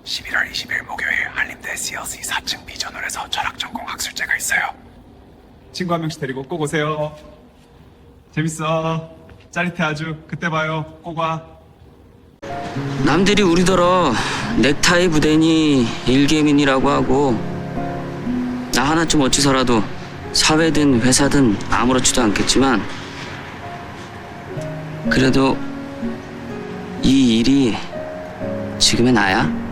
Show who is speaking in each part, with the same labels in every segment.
Speaker 1: 11월 20일 목요일 한림대 CLC 4층 B전홀에서 철학 전공 학술제가 있어요.
Speaker 2: 친구 한 명씩 데리고 꼭 오세요. 재밌어. 짜릿해 아주. 그때 봐요. 꼭 와.
Speaker 3: 남들이 우리더러 넥타이 부대니 일개민이라고 하고 나 하나쯤 어찌서라도 사회든 회사든 아무렇지도 않겠지만 그래도 이 일이 지금의 나야?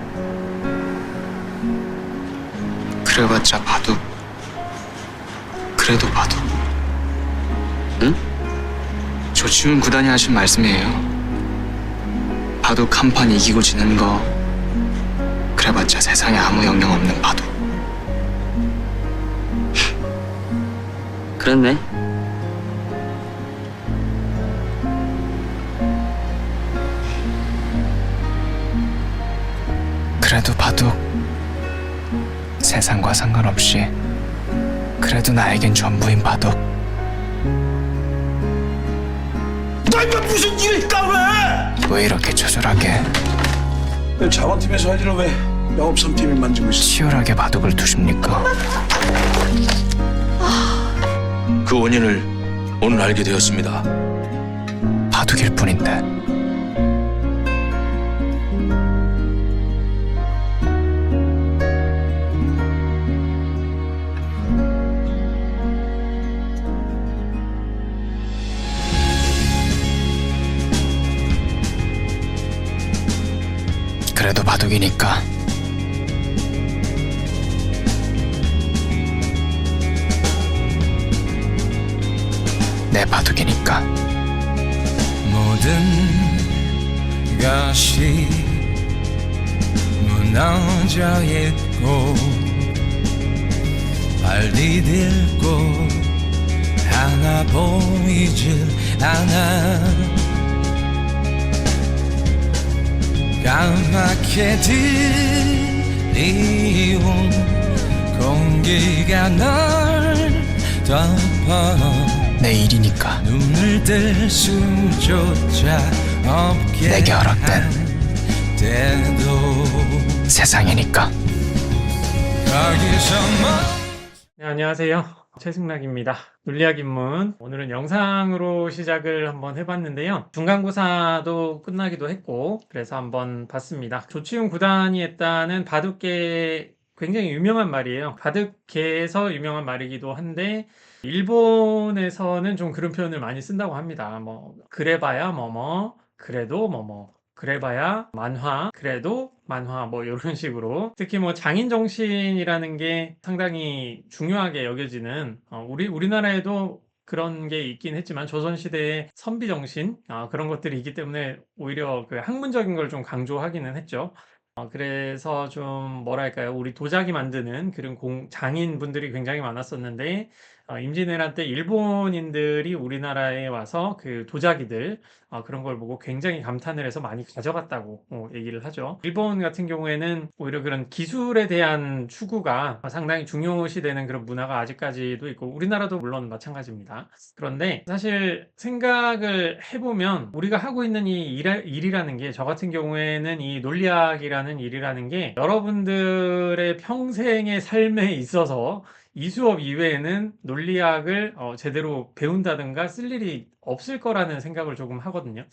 Speaker 4: 그래봤자 바둑. 그래도 바둑.
Speaker 3: 응?
Speaker 4: 조치훈 구단이 하신 말씀이에요. 바둑 한 판 이기고 지는 거 그래봤자 세상에 아무 영향 없는 바둑.
Speaker 3: 그렇네.
Speaker 4: 그래도 바둑 세상과 상관없이 그래도 나에겐 전부인 바둑.
Speaker 5: 나 무슨 일일까
Speaker 4: 왜 이렇게 조절하게
Speaker 5: 왜 자원팀에서 할 일을 왜 영업 3팀이 만지고 있어?
Speaker 4: 치열하게 바둑을 두십니까?
Speaker 6: 그 원인을 오늘 알게 되었습니다.
Speaker 4: 바둑일 뿐인데. 그래도 바둑이니까. 내 바둑이니까.
Speaker 7: 모든 것이 무너져 있고 발이 딜고 하나 보이질 않아. 까맣게 드리운 공기가 널 덮어
Speaker 4: 내 일이니까.
Speaker 7: 눈을 뜰 수조차 없게
Speaker 4: 내게 허락된
Speaker 7: 때도
Speaker 4: 세상이니까.
Speaker 7: 거기서
Speaker 8: 네, 안녕하세요. 최승락입니다. 논리학 입문. 오늘은 영상으로 시작을 한번 해봤는데요. 중간고사도 끝나기도 했고, 그래서 한번 봤습니다. 조치훈 구단이 했다는 바둑계 굉장히 유명한 말이에요. 바둑계에서 유명한 말이기도 한데, 일본에서는 좀 그런 표현을 많이 쓴다고 합니다. 그래봐야 그래도 그래봐야 만화, 그래도 만화, 이런 식으로. 특히 장인 정신이라는 게 상당히 중요하게 여겨지는, 우리나라에도 그런 게 있긴 했지만, 조선시대의 선비 정신, 그런 것들이 있기 때문에 오히려 그 학문적인 걸 좀 강조하기는 했죠. 그래서 좀 뭐랄까요, 우리 도자기 만드는 그런 장인분들이 굉장히 많았었는데, 임진왜란 때 일본인들이 우리나라에 와서 그 도자기들 그런 걸 보고 굉장히 감탄을 해서 많이 가져갔다고 얘기를 하죠. 일본 같은 경우에는 오히려 그런 기술에 대한 추구가 상당히 중요시되는 그런 문화가 아직까지도 있고, 우리나라도 물론 마찬가지입니다. 그런데 사실 생각을 해보면 우리가 하고 있는 이 일이라는 게, 저 같은 경우에는 이 논리학이라는 일이라는 게 여러분들의 평생의 삶에 있어서 이 수업 이외에는 논리학을 제대로 배운다든가 쓸 일이 없을 거라는 생각을 조금 하거든요.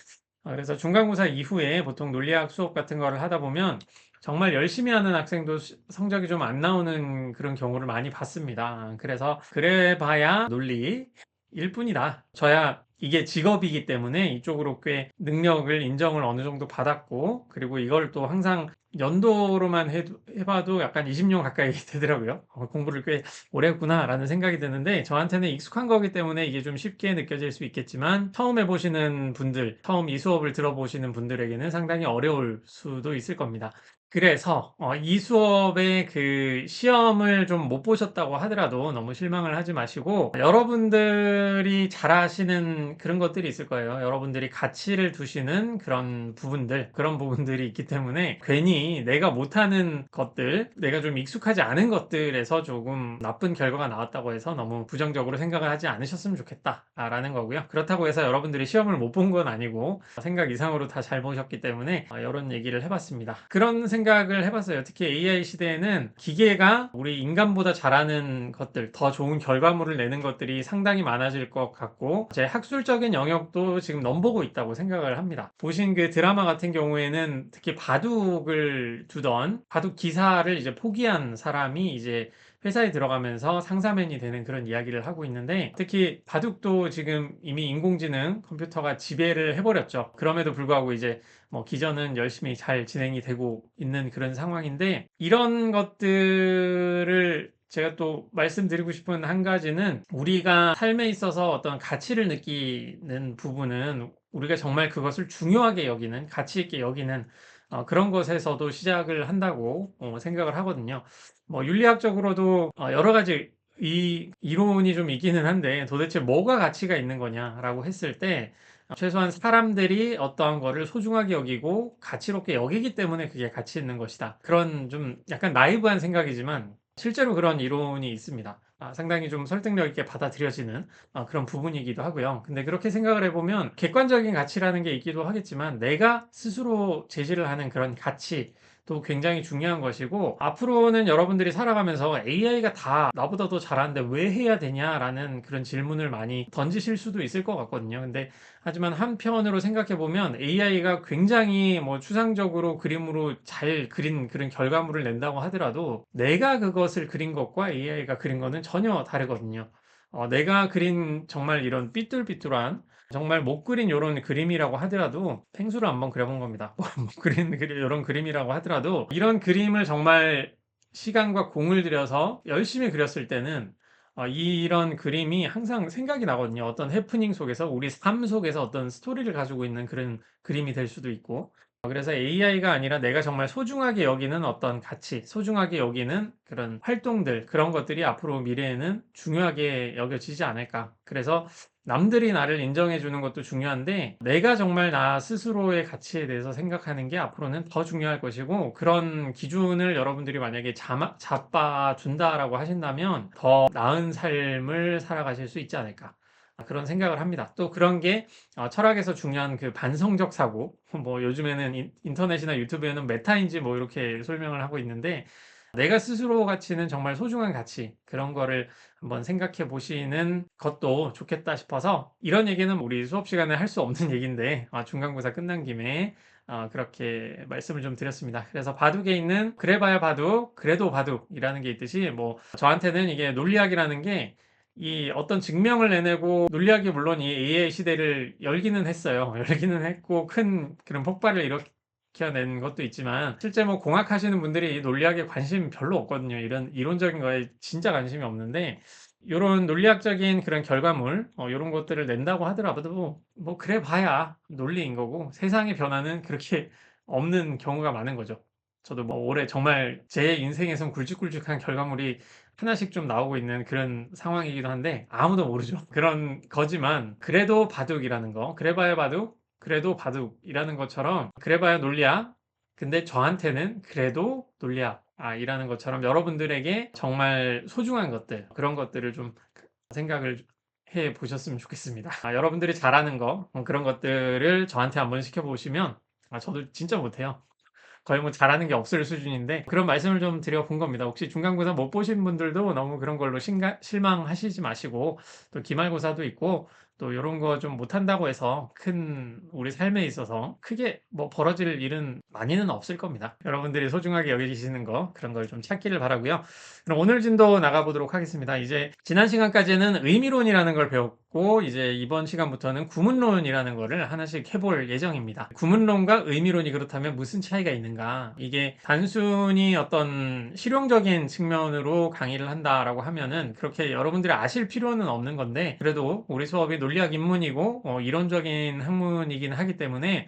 Speaker 8: 그래서 중간고사 이후에 보통 논리학 수업 같은 거를 하다 보면 정말 열심히 하는 학생도 성적이 좀 안 나오는 그런 경우를 많이 봤습니다. 그래서 그래봐야 논리일 뿐이다. 저야 이게 직업이기 때문에 이쪽으로 꽤 능력을 인정을 어느 정도 받았고, 그리고 이걸 또 항상 연도로만 해봐도 약간 20년 가까이 되더라고요. 공부를 꽤 오래 했구나 라는 생각이 드는데, 저한테는 익숙한 거기 때문에 이게 좀 쉽게 느껴질 수 있겠지만, 처음 해보시는 분들, 처음 이 수업을 들어보시는 분들에게는 상당히 어려울 수도 있을 겁니다. 그래서 이 수업의 그 시험을 좀 못 보셨다고 하더라도 너무 실망을 하지 마시고, 여러분들이 잘하시는 그런 것들이 있을 거예요. 여러분들이 가치를 두시는 그런 부분들이 있기 때문에 괜히 내가 못하는 것들, 내가 좀 익숙하지 않은 것들에서 조금 나쁜 결과가 나왔다고 해서 너무 부정적으로 생각을 하지 않으셨으면 좋겠다라는 거고요. 그렇다고 해서 여러분들이 시험을 못 본 건 아니고 생각 이상으로 다 잘 보셨기 때문에 이런 얘기를 해봤습니다. 그런 생각을 해봤어요. 특히 AI 시대에는 기계가 우리 인간보다 잘하는 것들, 더 좋은 결과물을 내는 것들이 상당히 많아질 것 같고 제 학술적인 영역도 지금 넘보고 있다고 생각을 합니다. 보신 그 드라마 같은 경우에는 특히 바둑을 두던 바둑 기사를 이제 포기한 사람이 이제 회사에 들어가면서 상사맨이 되는 그런 이야기를 하고 있는데 특히 바둑도 지금 이미 인공지능 컴퓨터가 지배를 해버렸죠. 그럼에도 불구하고 이제 뭐 기전은 열심히 잘 진행이 되고 있는 그런 상황인데 이런 것들을 제가 또 말씀드리고 싶은 한 가지는 우리가 삶에 있어서 어떤 가치를 느끼는 부분은 우리가 정말 그것을 중요하게 여기는 가치 있게 여기는 그런 것에서도 시작을 한다고 생각을 하거든요. 뭐 윤리학적으로도 여러 가지 이론이 좀 있기는 한데 도대체 뭐가 가치가 있는 거냐라고 했을 때 최소한 사람들이 어떠한 거를 소중하게 여기고 가치롭게 여기기 때문에 그게 가치 있는 것이다. 그런 좀 약간 나이브한 생각이지만 실제로 그런 이론이 있습니다. 상당히 좀 설득력 있게 받아들여지는 그런 부분이기도 하고요. 근데 그렇게 생각을 해보면 객관적인 가치라는 게 있기도 하겠지만 내가 스스로 제시를 하는 그런 가치도 굉장히 중요한 것이고 앞으로는 여러분들이 살아가면서 AI가 다 나보다 더 잘하는데 왜 해야 되냐라는 그런 질문을 많이 던지실 수도 있을 것 같거든요. 근데 하지만 한편으로 생각해 보면 AI가 굉장히 뭐 추상적으로 그림으로 잘 그린 그런 결과물을 낸다고 하더라도 내가 그것을 그린 것과 AI가 그린 거는 전혀 다르거든요. 내가 그린 정말 이런 삐뚤삐뚤한 정말 못 그린 이런 그림이라고 하더라도 펭수를 한번 그려본 겁니다. 못 그린 이런 그림이라고 하더라도 이런 그림을 정말 시간과 공을 들여서 열심히 그렸을 때는 이런 그림이 항상 생각이 나거든요. 어떤 해프닝 속에서 우리 삶 속에서 어떤 스토리를 가지고 있는 그런 그림이 될 수도 있고 그래서 AI가 아니라 내가 정말 소중하게 여기는 어떤 가치, 소중하게 여기는 그런 활동들, 그런 것들이 앞으로 미래에는 중요하게 여겨지지 않을까. 그래서 남들이 나를 인정해 주는 것도 중요한데 내가 정말 나 스스로의 가치에 대해서 생각하는 게 앞으로는 더 중요할 것이고 그런 기준을 여러분들이 만약에 잡아준다라고 하신다면 더 나은 삶을 살아가실 수 있지 않을까. 그런 생각을 합니다. 또 그런 게 철학에서 중요한 그 반성적 사고, 뭐 요즘에는 인터넷이나 유튜브에는 메타인지 뭐 이렇게 설명을 하고 있는데 내가 스스로 가치는 정말 소중한 가치 그런 거를 한번 생각해 보시는 것도 좋겠다 싶어서 이런 얘기는 우리 수업 시간에 할 수 없는 얘기인데 중간고사 끝난 김에 그렇게 말씀을 좀 드렸습니다. 그래서 바둑에 있는 그래봐야 바둑, 그래도 바둑이라는 게 있듯이 뭐 저한테는 이게 논리학이라는 게 이 어떤 증명을 내내고 논리학이 물론 이 AI 시대를 열기는 했어요. 열기는 했고 큰 그런 폭발을 일으켜낸 것도 있지만 실제 뭐 공학 하시는 분들이 논리학에 관심 별로 없거든요. 이런 이론적인 거에 진짜 관심이 없는데 이런 논리학적인 그런 결과물 이런 것들을 낸다고 하더라도 뭐 그래 봐야 논리인 거고 세상의 변화는 그렇게 없는 경우가 많은 거죠. 저도 뭐 올해 정말 제 인생에선 굵직굵직한 결과물이 하나씩 좀 나오고 있는 그런 상황이기도 한데 아무도 모르죠. 그런 거지만 그래도 바둑이라는 거, 그래봐야 바둑, 그래도 바둑이라는 것처럼 그래봐야 논리학, 근데 저한테는 그래도 논리학 이라는 것처럼 여러분들에게 정말 소중한 것들 그런 것들을 좀 생각을 해 보셨으면 좋겠습니다. 여러분들이 잘하는 거 그런 것들을 저한테 한번 시켜보시면 저도 진짜 못해요. 거의 뭐 잘하는 게 없을 수준인데 그런 말씀을 좀 드려본 겁니다. 혹시 중간고사 못 보신 분들도 너무 그런 걸로 실망하시지 마시고 또 기말고사도 있고 또 이런 거 좀 못한다고 해서 큰 우리 삶에 있어서 크게 뭐 벌어질 일은 많이는 없을 겁니다. 여러분들이 소중하게 여기시는 거 그런 걸 좀 찾기를 바라고요. 그럼 오늘 진도 나가보도록 하겠습니다. 이제 지난 시간까지는 의미론이라는 걸 배웠고 이제 이번 시간부터는 구문론이라는 거를 하나씩 해볼 예정입니다. 구문론과 의미론이 그렇다면 무슨 차이가 있는가? 이게 단순히 어떤 실용적인 측면으로 강의를 한다라고 하면은 그렇게 여러분들이 아실 필요는 없는 건데 그래도 우리 수업이 논리학 입문이고 이론적인 학문이긴 하기 때문에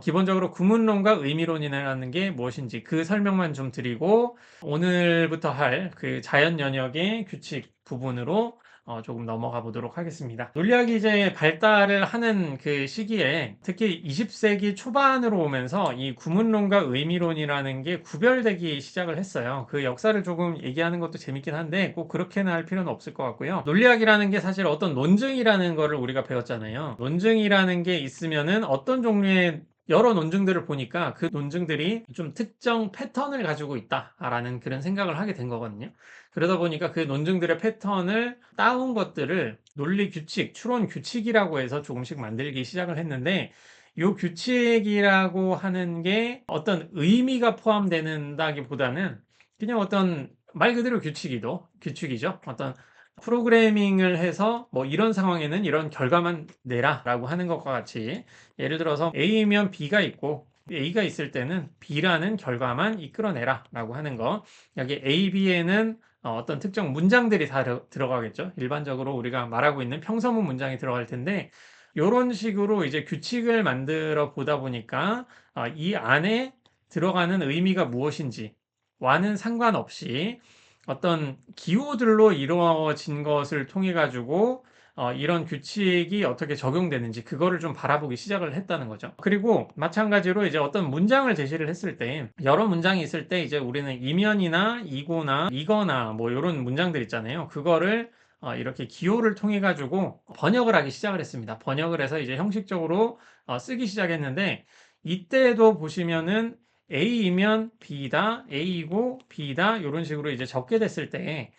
Speaker 8: 기본적으로 구문론과 의미론이라는 게 무엇인지 그 설명만 좀 드리고 오늘부터 할 그 자연 연역의 규칙 부분으로 조금 넘어가 보도록 하겠습니다. 논리학이 이제 발달을 하는 그 시기에 특히 20세기 초반으로 오면서 이 구문론과 의미론이라는 게 구별되기 시작을 했어요. 그 역사를 조금 얘기하는 것도 재밌긴 한데 꼭 그렇게는 할 필요는 없을 것 같고요. 논리학이라는 게 사실 어떤 논증이라는 거를 우리가 배웠잖아요. 논증이라는 게 있으면은 어떤 종류의 여러 논증들을 보니까 그 논증들이 좀 특정 패턴을 가지고 있다라는 그런 생각을 하게 된 거거든요. 그러다 보니까 그 논증들의 패턴을 따온 것들을 논리 규칙, 추론 규칙이라고 해서 조금씩 만들기 시작을 했는데 이 규칙이라고 하는 게 어떤 의미가 포함되는다기보다는 그냥 어떤 말 그대로 규칙이죠. 어떤 프로그래밍을 해서 뭐 이런 상황에는 이런 결과만 내라 라고 하는 것과 같이 예를 들어서 A면 B가 있고 A가 있을 때는 B라는 결과만 이끌어내라 라고 하는 거. 여기 A, B에는 어떤 특정 문장들이 다 들어가겠죠. 일반적으로 우리가 말하고 있는 평서문 문장이 들어갈 텐데 이런 식으로 이제 규칙을 만들어 보다 보니까 이 안에 들어가는 의미가 무엇인지 와는 상관없이 어떤 기호들로 이루어진 것을 통해 가지고 이런 규칙이 어떻게 적용되는지 그거를 좀 바라보기 시작을 했다는 거죠. 그리고 마찬가지로 이제 어떤 문장을 제시를 했을 때 여러 문장이 있을 때 이제 우리는 이면이나 이고나 이거나 뭐 이런 문장들 있잖아요. 그거를 이렇게 기호를 통해 가지고 번역을 하기 시작을 했습니다. 번역을 해서 이제 형식적으로 쓰기 시작했는데 이때도 보시면은 A이면 B다, A이고 B다 이런 식으로 이제 적게 됐을 때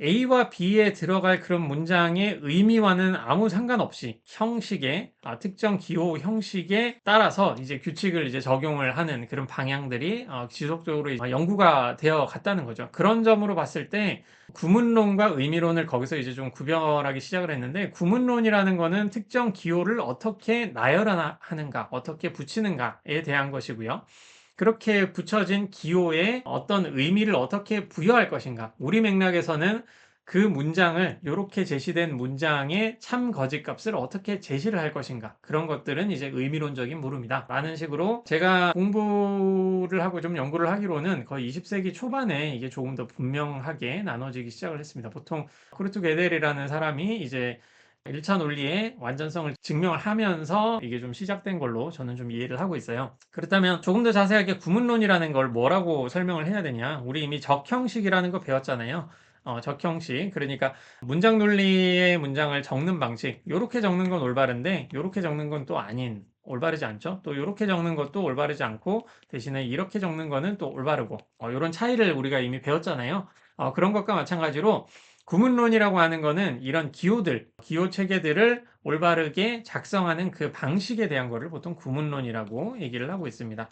Speaker 8: A와 B에 들어갈 그런 문장의 의미와는 아무 상관없이 형식에 특정 기호 형식에 따라서 이제 규칙을 이제 적용을 하는 그런 방향들이 지속적으로 이제 연구가 되어 갔다는 거죠. 그런 점으로 봤을 때 구문론과 의미론을 거기서 이제 좀 구별하기 시작을 했는데 구문론이라는 거는 특정 기호를 어떻게 나열하는가, 어떻게 붙이는가에 대한 것이고요. 그렇게 붙여진 기호에 어떤 의미를 어떻게 부여할 것인가. 우리 맥락에서는 그 문장을 이렇게 제시된 문장의 참 거짓 값을 어떻게 제시를 할 것인가. 그런 것들은 이제 의미론적인 물음이다 라는 식으로 제가 공부를 하고 좀 연구를 하기로는 거의 20세기 초반에 이게 조금 더 분명하게 나눠지기 시작을 했습니다. 보통 쿠르트 게델이라는 사람이 이제 1차 논리의 완전성을 증명을 하면서 이게 좀 시작된 걸로 저는 좀 이해를 하고 있어요. 그렇다면 조금 더 자세하게 구문론이라는 걸 뭐라고 설명을 해야 되냐. 우리 이미 적형식이라는 거 배웠잖아요. 적형식. 그러니까 문장 논리의 문장을 적는 방식. 요렇게 적는 건 올바른데 요렇게 적는 건 또 아닌 올바르지 않죠. 또 이렇게 적는 것도 올바르지 않고 대신에 이렇게 적는 거는 또 올바르고 이런 차이를 우리가 이미 배웠잖아요. 그런 것과 마찬가지로 구문론이라고 하는 거는 이런 기호들, 기호 체계들을 올바르게 작성하는 그 방식에 대한 거를 보통 구문론이라고 얘기를 하고 있습니다.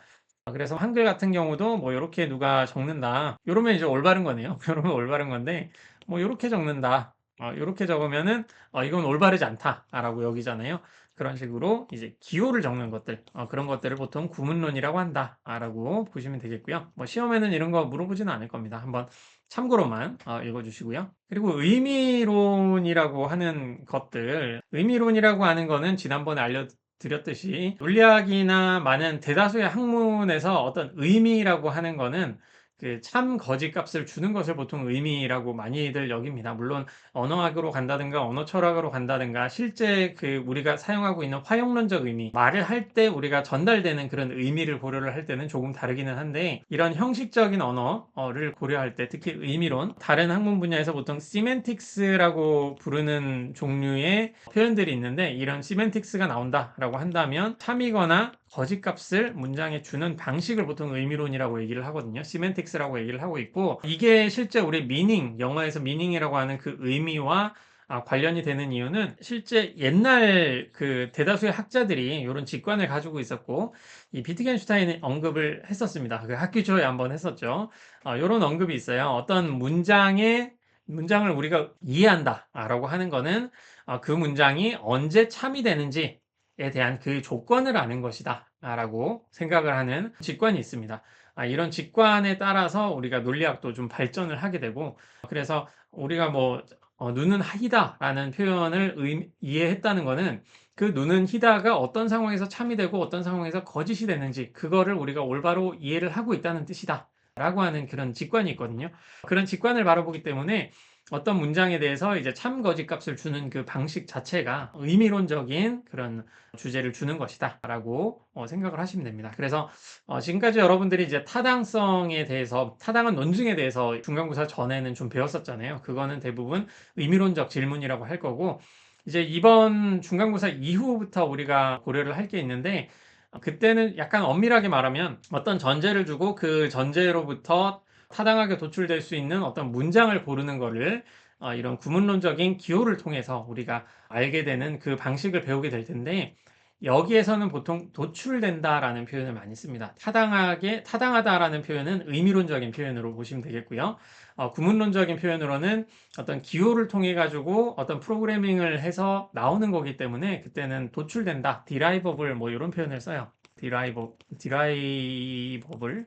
Speaker 8: 그래서 한글 같은 경우도 뭐 이렇게 누가 적는다. 이러면 이제 올바른 거네요. 이러면 올바른 건데 뭐 이렇게 적는다. 이렇게 적으면은 이건 올바르지 않다라고 여기잖아요. 그런 식으로 이제 기호를 적는 것들, 그런 것들을 보통 구문론이라고 한다라고 보시면 되겠고요. 뭐 시험에는 이런 거 물어보지는 않을 겁니다. 한번 참고로만 읽어주시고요. 그리고 의미론이라고 하는 것들, 의미론이라고 하는 거는 지난번에 알려드렸듯이 논리학이나 많은 대다수의 학문에서 어떤 의미라고 하는 거는 그 참 거짓 값을 주는 것을 보통 의미라고 많이들 여깁니다. 물론 언어학으로 간다든가 언어 철학으로 간다든가 실제 그 우리가 사용하고 있는 화용론적 의미, 말을 할 때 우리가 전달되는 그런 의미를 고려를 할 때는 조금 다르기는 한데 이런 형식적인 언어를 고려할 때 특히 의미론, 다른 학문 분야에서 보통 시멘틱스라고 부르는 종류의 표현들이 있는데 이런 시멘틱스가 나온다라고 한다면 참이거나 거짓값을 문장에 주는 방식을 보통 의미론이라고 얘기를 하거든요. 시멘틱스라고 얘기를 하고 있고 이게 실제 우리 미닝, 영어에서 미닝이라고 하는 그 의미와 관련이 되는 이유는 실제 옛날 그 대다수의 학자들이 이런 직관을 가지고 있었고 이 비트겐슈타인이 언급을 했었습니다. 그 학기초에 한번 했었죠. 이런 언급이 있어요. 어떤 문장을 우리가 이해한다라고 하는 거는 그 문장이 언제 참이 되는지 에 대한 그 조건을 아는 것이다 라고 생각을 하는 직관이 있습니다. 이런 직관에 따라서 우리가 논리학도 좀 발전을 하게 되고 그래서 우리가 뭐 눈은 희다 라는 표현을 이해했다는 거는 그 눈은 희다가 어떤 상황에서 참이 되고 어떤 상황에서 거짓이 되는지 그거를 우리가 올바로 이해를 하고 있다는 뜻이다 라고 하는 그런 직관이 있거든요. 그런 직관을 바라보기 때문에 어떤 문장에 대해서 이제 참거짓 값을 주는 그 방식 자체가 의미론적인 그런 주제를 주는 것이다 라고 생각을 하시면 됩니다. 그래서 지금까지 여러분들이 이제 타당성에 대해서, 타당한 논증에 대해서 중간고사 전에는 좀 배웠었잖아요. 그거는 대부분 의미론적 질문이라고 할 거고, 이제 이번 중간고사 이후부터 우리가 고려를 할 게 있는데, 그때는 약간 엄밀하게 말하면 어떤 전제를 주고 그 전제로부터 타당하게 도출될 수 있는 어떤 문장을 고르는 거를 이런 구문론적인 기호를 통해서 우리가 알게 되는 그 방식을 배우게 될 텐데, 여기에서는 보통 도출된다라는 표현을 많이 씁니다. 타당하다라는 표현은 의미론적인 표현으로 보시면 되겠고요. 구문론적인 표현으로는 어떤 기호를 통해 가지고 어떤 프로그래밍을 해서 나오는 거기 때문에 그때는 도출된다, derivable 뭐 이런 표현을 써요. derivable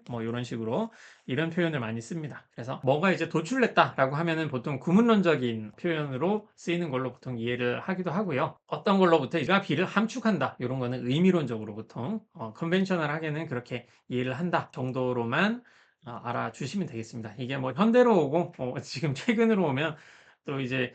Speaker 8: 뭐 이런 식으로 이런 표현을 많이 씁니다. 그래서 뭐가 이제 도출됐다라고 하면은 보통 구문론적인 표현으로 쓰이는 걸로 보통 이해를 하기도 하고요. 어떤 걸로부터 A가 B를 함축한다, 이런 거는 의미론적으로 보통 컨벤셔널하게는 그렇게 이해를 한다 정도로만 알아주시면 되겠습니다. 이게 뭐 현대로 오고 지금 최근으로 오면 또 이제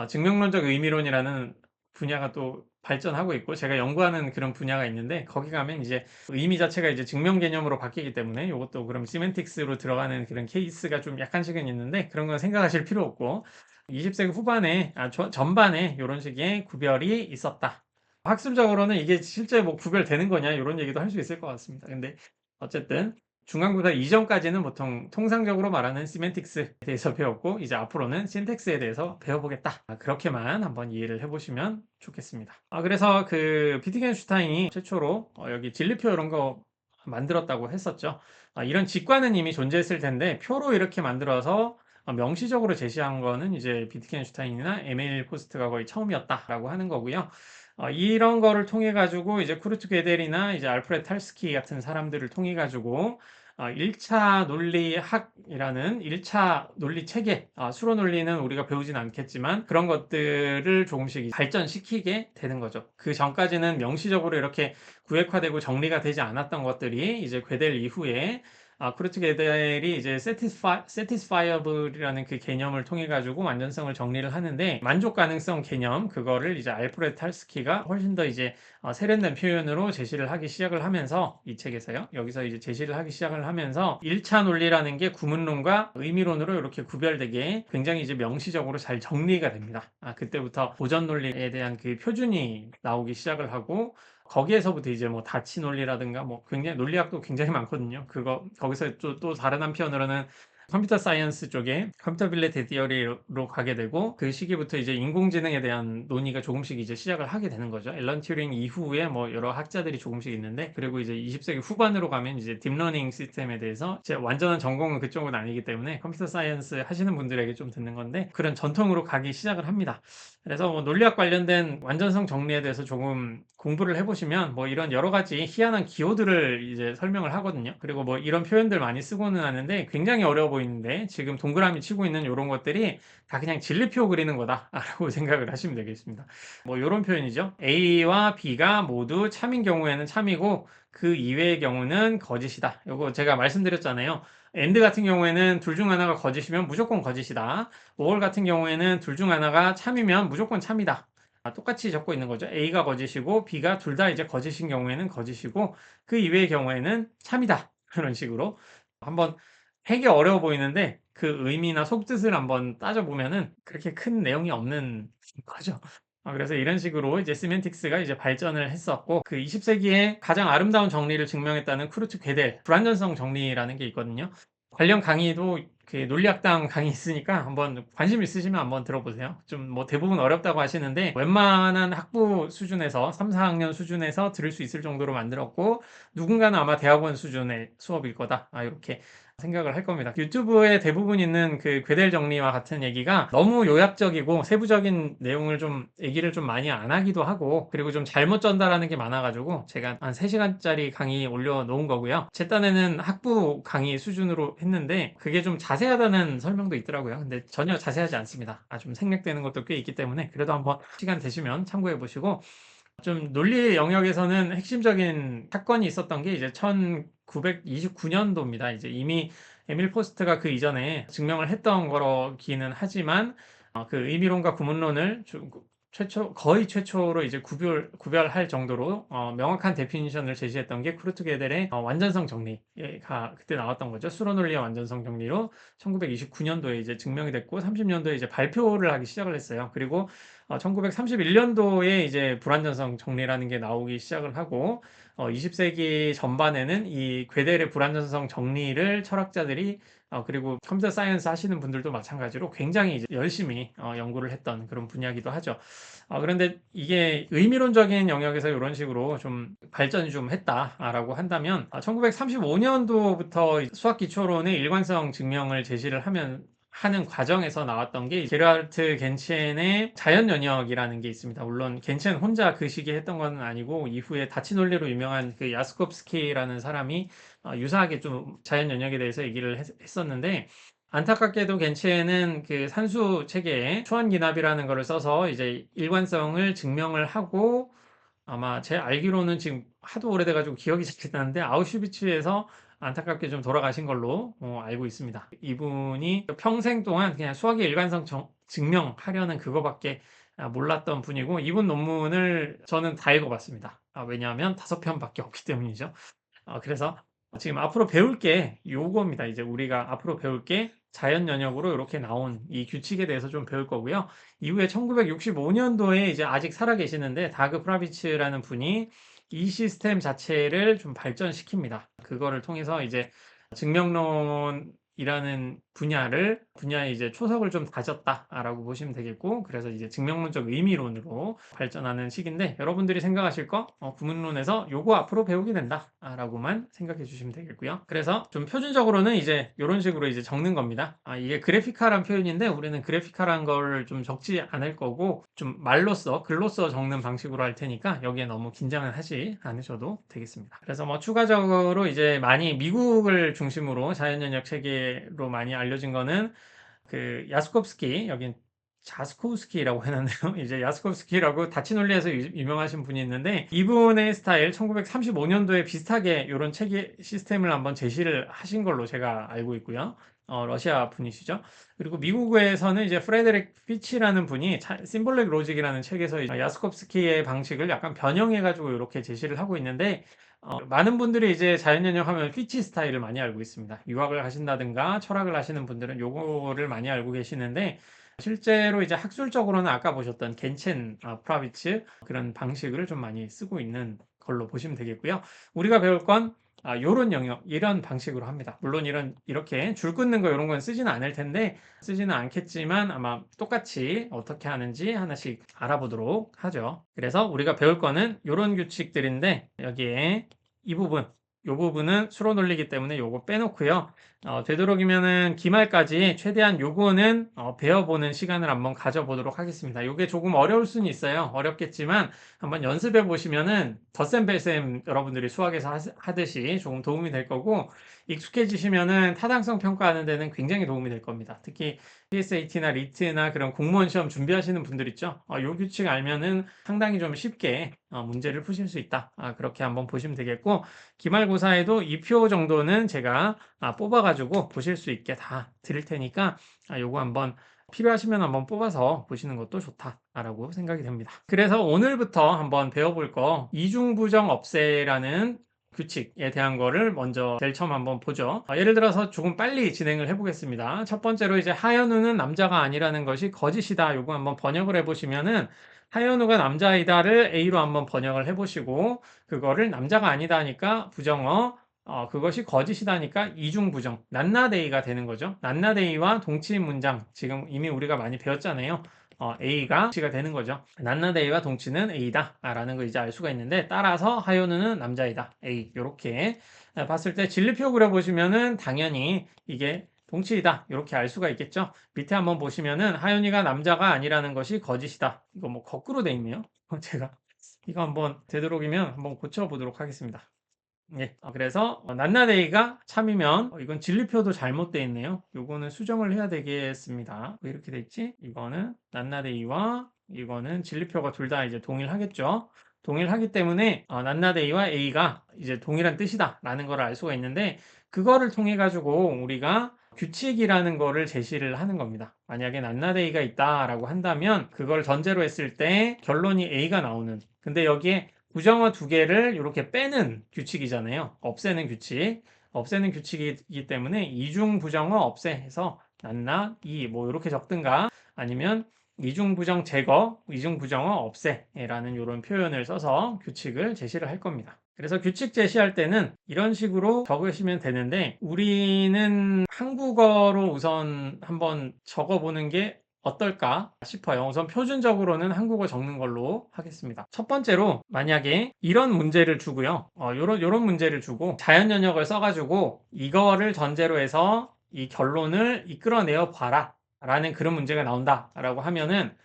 Speaker 8: 증명론적 의미론이라는 분야가 또 발전하고 있고, 제가 연구하는 그런 분야가 있는데 거기 가면 이제 의미 자체가 이제 증명 개념으로 바뀌기 때문에 이것도 그럼 시멘틱스로 들어가는 그런 케이스가 좀 약간씩은 있는데, 그런 건 생각하실 필요 없고 20세기 후반에 전반에 이런 식의 구별이 있었다. 학술적으로는 이게 실제 뭐 구별되는 거냐 이런 얘기도 할 수 있을 것 같습니다. 근데 어쨌든 중간고사 이전까지는 보통 통상적으로 말하는 시멘틱스에 대해서 배웠고, 이제 앞으로는 신텍스에 대해서 배워보겠다. 그렇게만 한번 이해를 해보시면 좋겠습니다. 그래서 그 비트겐슈타인이 최초로 여기 진리표 이런 거 만들었다고 했었죠. 이런 직관은 이미 존재했을 텐데 표로 이렇게 만들어서 명시적으로 제시한 거는 이제 비트겐슈타인이나 에밀 포스트가 거의 처음이었다라고 하는 거고요. 이런 거를 통해 가지고 이제 쿠르트 gödel이나 이제 알프레드 탈스키 같은 사람들을 통해 가지고 1차 논리학이라는 1차 논리 체계, 수로 논리는 우리가 배우진 않겠지만 그런 것들을 조금씩 발전시키게 되는 거죠. 그 전까지는 명시적으로 이렇게 구획화되고 정리가 되지 않았던 것들이 이제 gödel 이후에 쿠르트 gödel이 이제 satisfiable이라는 그 개념을 통해 가지고 완전성을 정리를 하는데, 만족 가능성 개념, 그거를 이제 알프레드 탈스키가 훨씬 더 이제 세련된 표현으로 제시를 하기 시작을 하면서, 이 책에서요, 여기서 이제 제시를 하기 시작을 하면서 1차 논리라는 게 구문론과 의미론으로 이렇게 구별되게 굉장히 이제 명시적으로 잘 정리가 됩니다. 그때부터 보전 논리에 대한 그 표준이 나오기 시작을 하고, 거기에서부터 이제 뭐 다치 논리라든가 뭐 굉장히 논리학도 굉장히 많거든요. 거기서 또 다른 한편으로는 컴퓨터 사이언스 쪽에 컴퓨터빌리티 티어리로 가게 되고, 그 시기부터 이제 인공지능에 대한 논의가 조금씩 이제 시작을 하게 되는 거죠. 앨런 튜링 이후에 뭐 여러 학자들이 조금씩 있는데, 그리고 이제 20세기 후반으로 가면 이제 딥러닝 시스템에 대해서, 제 완전한 전공은 그쪽은 아니기 때문에 컴퓨터 사이언스 하시는 분들에게 좀 듣는 건데, 그런 전통으로 가기 시작을 합니다. 그래서 뭐 논리학 관련된 완전성 정리에 대해서 조금 공부를 해보시면 뭐 이런 여러 가지 희한한 기호들을 이제 설명을 하거든요. 그리고 뭐 이런 표현들 많이 쓰고는 하는데 굉장히 어려워 보이는데, 지금 동그라미 치고 있는 이런 것들이 다 그냥 진리표 그리는 거다라고 생각을 하시면 되겠습니다. 뭐 이런 표현이죠. A와 B가 모두 참인 경우에는 참이고 그 이외의 경우는 거짓이다. 이거 제가 말씀드렸잖아요. AND 같은 경우에는 둘 중 하나가 거짓이면 무조건 거짓이다. OR 같은 경우에는 둘 중 하나가 참이면 무조건 참이다. 똑같이 적고 있는 거죠. A가 거짓이고 B가 둘 다 이제 거짓인 경우에는 거짓이고 그 이외의 경우에는 참이다. 그런 식으로 한번 되게 어려워 보이는데 그 의미나 속뜻을 한번 따져보면은 그렇게 큰 내용이 없는 거죠. 그래서 이런 식으로 이제 시멘틱스가 이제 발전을 했었고, 그 20세기에 가장 아름다운 정리를 증명했다는 쿠르트 gödel 불완전성 정리라는 게 있거든요. 관련 강의도 그 논리학당 강의 있으니까 한번 관심 있으시면 한번 들어보세요. 좀 뭐 대부분 어렵다고 하시는데 웬만한 학부 수준에서 3, 4학년 수준에서 들을 수 있을 정도로 만들었고, 누군가는 아마 대학원 수준의 수업일 거다, 이렇게 생각을 할 겁니다. 유튜브에 대부분 있는 그 gödel 정리와 같은 얘기가 너무 요약적이고 세부적인 내용을 좀 얘기를 좀 많이 안 하기도 하고, 그리고 좀 잘못 전달하는 게 많아가지고 제가 한 3시간짜리 강의 올려놓은 거고요. 제 딴에는 학부 강의 수준으로 했는데 그게 좀 자세하다는 설명도 있더라고요. 근데 전혀 자세하지 않습니다. 좀 생략되는 것도 꽤 있기 때문에 그래도 한번 시간 되시면 참고해 보시고, 좀 논리 영역에서는 핵심적인 사건이 있었던 게 이제 1929년도입니다. 이제 이미 에밀 포스트가 그 이전에 증명을 했던 거기는 하지만 그 의미론과 구문론을 거의 최초로 이제 구별할 정도로 명확한 데피니션을 제시했던 게 쿠르트 게델의 완전성 정리가 그때 나왔던 거죠. 수로 논리의 완전성 정리로 1929년도에 이제 증명이 됐고 30년도에 이제 발표를 하기 시작을 했어요. 그리고 1931년도에 이제 불완전성 정리라는 게 나오기 시작을 하고 20세기 전반에는 이 괴델의 불완전성 정리를 철학자들이 그리고 컴퓨터 사이언스 하시는 분들도 마찬가지로 굉장히 이제 열심히 연구를 했던 그런 분야이기도 하죠. 그런데 이게 의미론적인 영역에서 이런 식으로 좀 발전이 좀 했다라고 한다면 1935년도부터 수학 기초론의 일관성 증명을 제시를 하는 과정에서 나왔던 게 게르하르트 겐첸의 자연 연역이라는 게 있습니다. 물론 겐첸 혼자 그 시기에 했던 건 아니고 이후에 다치 논리로 유명한 그 야스콥스키라는 사람이 유사하게 좀 자연 연역에 대해서 얘기를 했었는데 안타깝게도 겐첸은 그 산수 체계에 초한기납이라는 거를 써서 이제 일관성을 증명을 하고 아마 제 알기로는 지금 하도 오래돼가지고 기억이 잘 나는데 아우슈비츠에서 안타깝게 좀 돌아가신 걸로 알고 있습니다. 이분이 평생 동안 그냥 수학의 일관성 증명하려는 그거밖에 몰랐던 분이고 이분 논문을 저는 다 읽어봤습니다. 왜냐하면 5편밖에 없기 때문이죠. 그래서 지금 앞으로 배울 게 요겁니다. 이제 우리가 앞으로 배울 게 자연 연역으로 이렇게 나온 이 규칙에 대해서 좀 배울 거고요. 이후에 1965년도에 이제 아직 살아 계시는데 다그 프라비츠라는 분이 이 시스템 자체를 좀 발전시킵니다. 그거를 통해서 이제 증명론이라는 분야에 이제 초석을 좀 다졌다라고 보시면 되겠고, 그래서 이제 증명론적 의미론으로 발전하는 시기인데, 여러분들이 생각하실 거, 구문론에서 요거 앞으로 배우게 된다라고만 생각해 주시면 되겠고요. 그래서 좀 표준적으로는 이제 이런 식으로 이제 적는 겁니다. 이게 그래피카란 표현인데, 우리는 그래피카란 걸 좀 적지 않을 거고, 좀 글로써 적는 방식으로 할 테니까, 여기에 너무 긴장은 하지 않으셔도 되겠습니다. 그래서 뭐 추가적으로 이제 많이 미국을 중심으로 자연연역 체계로 많이 알려진 거는 그 야스콥스키, 여긴 자스코우스키라고 해놨네요. 이제 야스콥스키라고 다치 논리에서 유명하신 분이 있는데 이분의 스타일 1935년도에 비슷하게 이런 체계 시스템을 한번 제시를 하신 걸로 제가 알고 있고요. 러시아 분이시죠. 그리고 미국에서는 이제 프레데릭 피치라는 분이 심볼릭 로직이라는 책에서 야스콥스키의 방식을 약간 변형해가지고 이렇게 제시를 하고 있는데 많은 분들이 이제 자연연역 하면 피치 스타일을 많이 알고 있습니다. 유학을 하신다든가 철학을 하시는 분들은 요거를 많이 알고 계시는데 실제로 이제 학술적으로는 아까 보셨던 겐첸 프라비츠 그런 방식을 좀 많이 쓰고 있는 걸로 보시면 되겠고요. 우리가 배울 건 요런 영역, 이런 방식으로 합니다. 물론 이렇게 줄 끊는 거 이런 건 쓰지는 않을 텐데, 쓰지는 않겠지만 아마 똑같이 어떻게 하는지 하나씩 알아보도록 하죠. 그래서 우리가 배울 거는 요런 규칙들인데, 여기에 요 부분은 수로 논리기 때문에 요거 빼놓고요. 되도록이면은 기말까지 최대한 요거는 배워보는 시간을 한번 가져보도록 하겠습니다. 요게 조금 어려울 수는 있어요. 어렵겠지만 한번 연습해 보시면은 덧셈 뺄셈 여러분들이 수학에서 하듯이 조금 도움이 될 거고, 익숙해지시면은 타당성 평가하는 데는 굉장히 도움이 될 겁니다. 특히 PSAT나 리트나 그런 공무원 시험 준비하시는 분들 있죠. 요 규칙 알면은 상당히 좀 쉽게 문제를 푸실 수 있다. 그렇게 한번 보시면 되겠고, 기말고사에도 2표 정도는 제가 뽑아가지고 보실 수 있게 다 드릴 테니까 요거 한번 필요하시면 한번 뽑아서 보시는 것도 좋다라고 생각이 됩니다. 그래서 오늘부터 한번 배워볼 거 이중부정 없애라는 규칙에 대한 거를 먼저 제일 처음 한번 보죠. 예를 들어서 조금 빨리 진행을 해보겠습니다. 첫 번째로 이제 하현우는 남자가 아니라는 것이 거짓이다. 요거 한번 번역을 해보시면은 하현우가 남자이다를 A로 한번 번역을 해보시고, 그거를 남자가 아니다 하니까 부정어, 그것이 거짓이다니까 이중부정, 낱낱A가 되는 거죠. 낱낱A와 동치인 문장, 지금 이미 우리가 많이 배웠잖아요. A가 C가 되는 거죠. 낱낱A와 동치는 A다 라는 거 이제 알 수가 있는데, 따라서 하현우는 남자이다 A, 요렇게 봤을 때 진리표 그려보시면은 당연히 이게 동치이다 이렇게 알 수가 있겠죠. 밑에 한번 보시면은 하윤이가 남자가 아니라는 것이 거짓이다. 이거 뭐 거꾸로 돼 있네요. 제가 이거 한번 되도록이면 한번 고쳐보도록 하겠습니다. 예, 그래서 낱낱A가 참이면 이건 진리표도 잘못되어 있네요. 요거는 수정을 해야 되겠습니다. 왜 이렇게 돼 있지? 이거는 낱낱A와 이거는 진리표가 둘 다 이제 동일하겠죠. 동일하기 때문에 낱낱A와 A가 이제 동일한 뜻이다 라는 걸 알 수가 있는데, 그거를 통해 가지고 우리가 규칙이라는 거를 제시를 하는 겁니다. 만약에 낱낱A가 있다라고 한다면 그걸 전제로 했을 때 결론이 A가 나오는. 근데 여기에 부정어 두 개를 이렇게 빼는 규칙이잖아요. 없애는 규칙. 없애는 규칙이기 때문에 이중 부정어 없애해서 낱낱이 뭐 이렇게 적든가 아니면 이중 부정 제거, 이중 부정어 없애라는 이런 표현을 써서 규칙을 제시를 할 겁니다. 그래서 규칙 제시할 때는 이런 식으로 적으시면 되는데 우리는 한국어로 우선 한번 적어보는 게 어떨까 싶어요. 우선 표준적으로는 한국어 적는 걸로 하겠습니다. 첫 번째로 만약에 이런 문제를 주고요. 요런 문제를 주고 자연 연역을 써가지고 이거를 전제로 해서 이 결론을 이끌어내어 봐라 라는 그런 문제가 나온다 라고 하면은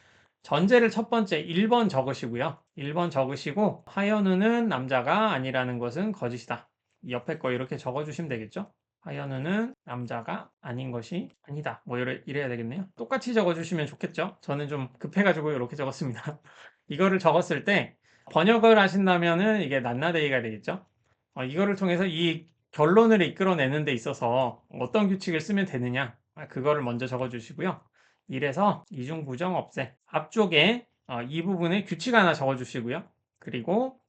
Speaker 8: 전제를 첫 번째 1번 적으시고요. 1번 적으시고 하연우는 남자가 아니라는 것은 거짓이다. 옆에 거 이렇게 적어주시면 되겠죠. 하연우는 남자가 아닌 것이 아니다. 뭐 이래야 되겠네요. 똑같이 적어주시면 좋겠죠. 저는 좀 급해가지고 이렇게 적었습니다. 이거를 적었을 때 번역을 하신다면은 이게 낱낱A가 되겠죠. 이거를 통해서 이 결론을 이끌어내는 데 있어서 어떤 규칙을 쓰면 되느냐 그거를 먼저 적어주시고요. 이래서 이중 부정 없애 앞쪽에 이 부분에 규칙 하나 적어주시고요. 그리고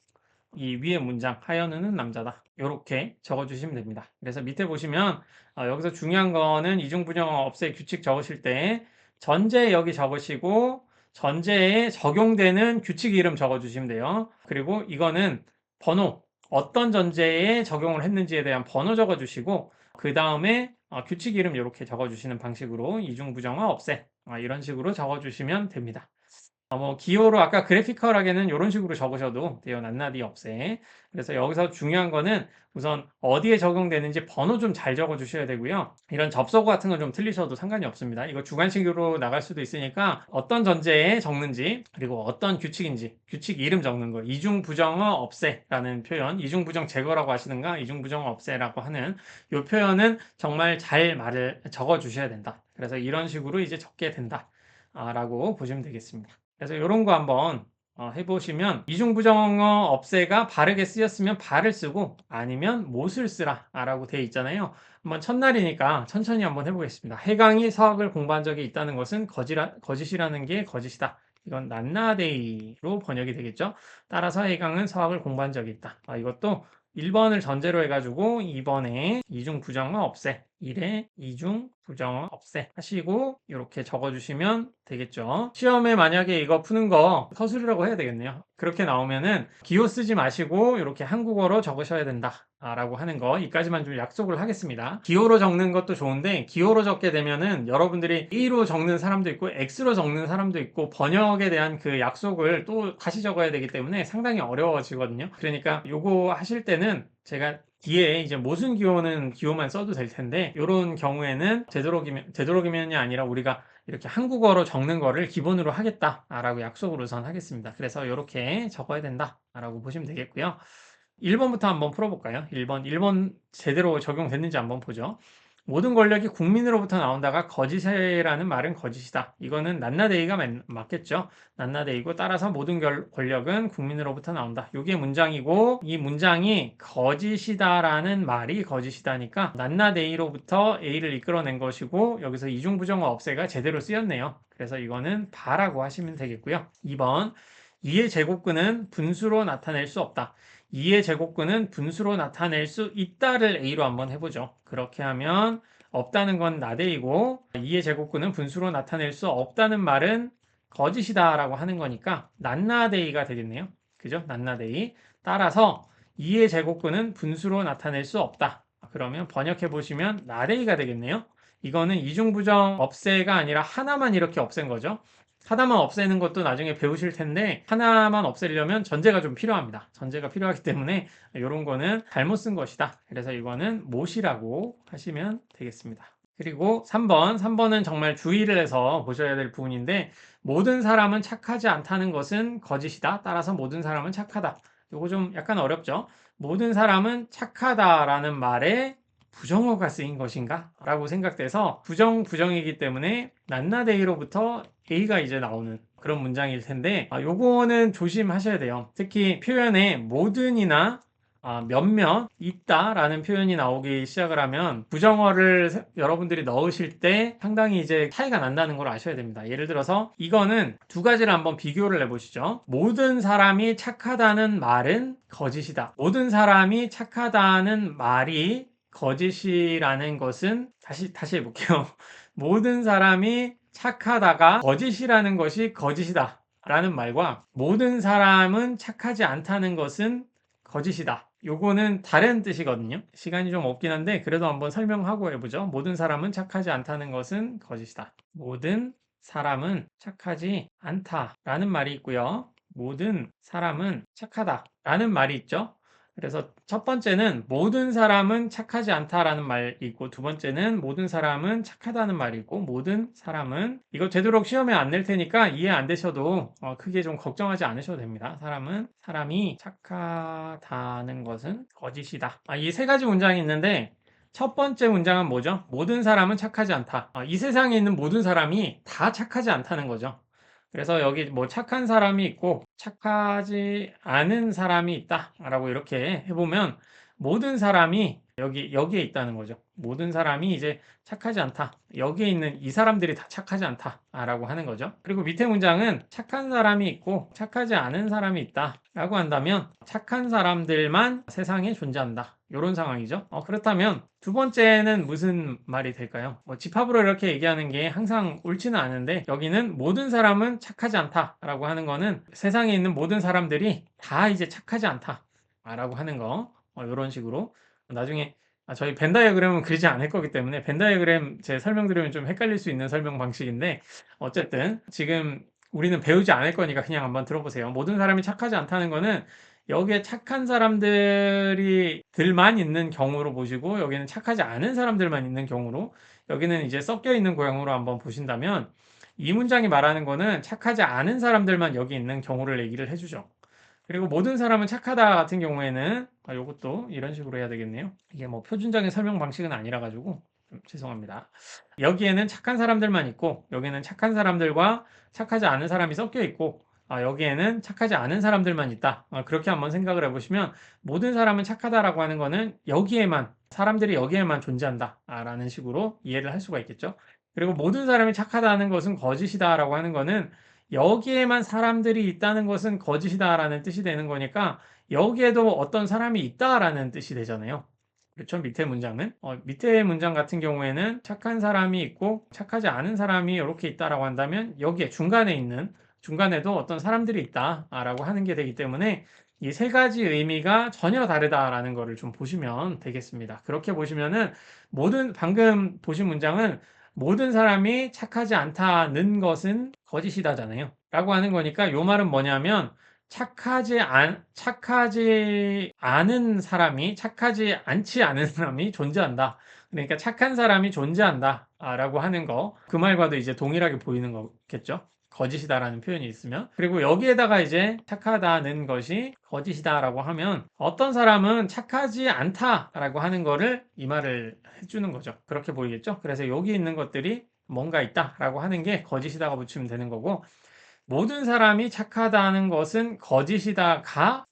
Speaker 8: 이 위에 문장 하연우는 남자다 이렇게 적어주시면 됩니다. 그래서 밑에 보시면 여기서 중요한 거는 이중 부정 없애 규칙 적으실 때 전제 여기 적으시고 전제에 적용되는 규칙 이름 적어주시면 돼요. 그리고 이거는 번호 어떤 전제에 적용을 했는지에 대한 번호 적어주시고 그 다음에 규칙 이름 이렇게 적어주시는 방식으로 이중 부정어 없애 이런 식으로 적어주시면 됩니다. 뭐 기호로 아까 그래피컬하게는 이런 식으로 적으셔도 돼요. 낱낱이 없애. 그래서 여기서 중요한 거는 우선 어디에 적용되는지 번호 좀 잘 적어 주셔야 되고요. 이런 접속어 같은 건 좀 틀리셔도 상관이 없습니다. 이거 주관식으로 나갈 수도 있으니까 어떤 전제에 적는지 그리고 어떤 규칙인지 규칙 이름 적는 거 이중 부정어 없애라는 표현 이중 부정 제거라고 하시는가 이중 부정어 없애라고 하는 이 표현은 정말 잘 말을 적어 주셔야 된다. 그래서 이런 식으로 이제 적게 된다 라고 보시면 되겠습니다. 그래서 이런 거 한번 해보시면 이중부정어 없애가 바르게 쓰였으면 바를 쓰고 아니면 못을 쓰라 라고 되어 있잖아요. 한번 첫날이니까 천천히 한번 해보겠습니다. 해강이 서학을 공부한 적이 있다는 것은 거짓이라는 게 거짓이다. 이건 낱낱A로 번역이 되겠죠. 따라서 해강은 서학을 공부한 적이 있다. 이것도 1번을 전제로 해가지고 2번에 이중부정어 없애 1에 이중 부정어 없애 하시고 이렇게 적어주시면 되겠죠. 시험에 만약에 이거 푸는 거 서술이라고 해야 되겠네요. 그렇게 나오면은 기호 쓰지 마시고 이렇게 한국어로 적으셔야 된다 라고 하는 거 이까지만 좀 약속을 하겠습니다. 기호로 적는 것도 좋은데 기호로 적게 되면은 여러분들이 A로 적는 사람도 있고 X로 적는 사람도 있고 번역에 대한 그 약속을 또 다시 적어야 되기 때문에 상당히 어려워지거든요. 그러니까 요거 하실 때는 제가 뒤에 이제 모순 기호는 기호만 써도 될 텐데 이런 경우에는 되도록이면이 아니라 우리가 이렇게 한국어로 적는 거를 기본으로 하겠다라고 약속을 우선 하겠습니다. 그래서 이렇게 적어야 된다라고 보시면 되겠고요. 1번부터 한번 풀어볼까요? 1번 제대로 적용됐는지 한번 보죠. 모든 권력이 국민으로부터 나온다가 거짓이라는 말은 거짓이다. 이거는 낱낱A가 맞겠죠. 낱낱A이고 따라서 모든 권력은 국민으로부터 나온다. 이게 문장이고 이 문장이 거짓이다라는 말이 거짓이다니까 낱낱A로부터 A를 이끌어낸 것이고 여기서 이중부정어 없애가 제대로 쓰였네요. 그래서 이거는 바라고 하시면 되겠고요. 2번 2의 제곱근은 분수로 나타낼 수 없다. 2의 제곱근은 분수로 나타낼 수 있다를 A로 한번 해보죠. 그렇게 하면 없다는 건 낱A이고 2의 제곱근은 분수로 나타낼 수 없다는 말은 거짓이다 라고 하는 거니까 낱낱A가 되겠네요. 그죠? 낱낱A. 따라서 2의 제곱근은 분수로 나타낼 수 없다. 그러면 번역해 보시면 낱A가 되겠네요. 이거는 이중부정 없애가 아니라 하나만 이렇게 없앤 거죠. 하나만 없애는 것도 나중에 배우실 텐데 하나만 없애려면 전제가 좀 필요합니다. 전제가 필요하기 때문에 이런 거는 잘못 쓴 것이다. 그래서 이거는 못이라고 하시면 되겠습니다. 그리고 3번은 정말 주의를 해서 보셔야 될 부분인데 모든 사람은 착하지 않다는 것은 거짓이다. 따라서 모든 사람은 착하다. 이거 좀 약간 어렵죠? 모든 사람은 착하다라는 말에 부정어가 쓰인 것인가? 라고 생각돼서 부정이기 때문에 낱낱A로부터 A가 이제 나오는 그런 문장일 텐데 요거는 조심하셔야 돼요. 특히 표현에 모든이나 몇몇 있다라는 표현이 나오기 시작을 하면 부정어를 여러분들이 넣으실 때 상당히 이제 차이가 난다는 걸 아셔야 됩니다. 예를 들어서 이거는 두 가지를 한번 비교를 해보시죠. 모든 사람이 착하다는 말은 거짓이다. 모든 사람이 착하다는 말이 거짓이라는 것은 다시 해볼게요. 모든 사람이 착하다가 거짓이라는 것이 거짓이다 라는 말과 모든 사람은 착하지 않다는 것은 거짓이다. 요거는 다른 뜻이거든요. 시간이 좀 없긴 한데 그래도 한번 설명하고 해보죠. 모든 사람은 착하지 않다는 것은 거짓이다. 모든 사람은 착하지 않다라는 말이 있고요. 모든 사람은 착하다라는 말이 있죠. 그래서 첫 번째는 모든 사람은 착하지 않다라는 말이 있고 두 번째는 모든 사람은 착하다는 말이 있고 모든 사람은 이거 되도록 시험에 안 낼 테니까 이해 안 되셔도 크게 좀 걱정하지 않으셔도 됩니다. 사람이 착하다는 것은 거짓이다. 이 세 가지 문장이 있는데 첫 번째 문장은 뭐죠? 모든 사람은 착하지 않다. 이 세상에 있는 모든 사람이 다 착하지 않다는 거죠. 그래서 여기 뭐 착한 사람이 있고 착하지 않은 사람이 있다 라고 이렇게 해보면 모든 사람이 여기에 있다는 거죠. 모든 사람이 이제 착하지 않다. 여기에 있는 이 사람들이 다 착하지 않다 라고 하는 거죠. 그리고 밑에 문장은 착한 사람이 있고 착하지 않은 사람이 있다 라고 한다면 착한 사람들만 세상에 존재한다. 이런 상황이죠. 그렇다면 두 번째는 무슨 말이 될까요? 집합으로 이렇게 얘기하는 게 항상 옳지는 않은데 여기는 모든 사람은 착하지 않다 라고 하는 거는 세상에 있는 모든 사람들이 다 이제 착하지 않다 라고 하는 거 이런 식으로 나중에 저희 벤 다이어그램은 그리지 않을 거기 때문에 벤 다이어그램 제 설명드리면 좀 헷갈릴 수 있는 설명 방식인데 어쨌든 지금 우리는 배우지 않을 거니까 그냥 한번 들어보세요. 모든 사람이 착하지 않다는 거는 여기에 착한 사람들만 있는 경우로 보시고 여기는 착하지 않은 사람들만 있는 경우로 여기는 이제 섞여 있는 경우로 한번 보신다면 이 문장이 말하는 거는 착하지 않은 사람들만 여기 있는 경우를 얘기를 해주죠. 그리고 모든 사람은 착하다 같은 경우에는 이것도 이런 식으로 해야 되겠네요. 이게 뭐 표준적인 설명 방식은 아니라 가지고 죄송합니다. 여기에는 착한 사람들만 있고 여기는 착한 사람들과 착하지 않은 사람이 섞여 있고 여기에는 착하지 않은 사람들만 있다. 그렇게 한번 생각을 해보시면 모든 사람은 착하다라고 하는 거는 사람들이 여기에만 존재한다 라는 식으로 이해를 할 수가 있겠죠. 그리고 모든 사람이 착하다는 것은 거짓이다 라고 하는 거는 여기에만 사람들이 있다는 것은 거짓이다 라는 뜻이 되는 거니까 여기에도 어떤 사람이 있다 라는 뜻이 되잖아요. 그렇죠? 밑에 문장은 밑에 문장 같은 경우에는 착한 사람이 있고 착하지 않은 사람이 이렇게 있다라고 한다면 여기에 중간에도 어떤 사람들이 있다라고 하는 게 되기 때문에 이 세 가지 의미가 전혀 다르다라는 거를 좀 보시면 되겠습니다. 그렇게 보시면은 방금 보신 문장은 모든 사람이 착하지 않다는 것은 거짓이다잖아요. 라고 하는 거니까 요 말은 뭐냐면 착하지 않지 않은 사람이 존재한다. 그러니까 착한 사람이 존재한다. 라고 하는 거. 그 말과도 이제 동일하게 보이는 거겠죠. 거짓이다라는 표현이 있으면. 그리고 여기에다가 이제 착하다는 것이 거짓이다라고 하면 어떤 사람은 착하지 않다라고 하는 거를 이 말을 해주는 거죠. 그렇게 보이겠죠? 그래서 여기 있는 것들이 뭔가 있다라고 하는 게 거짓이다가 붙이면 되는 거고 모든 사람이 착하다는 것은 거짓이다가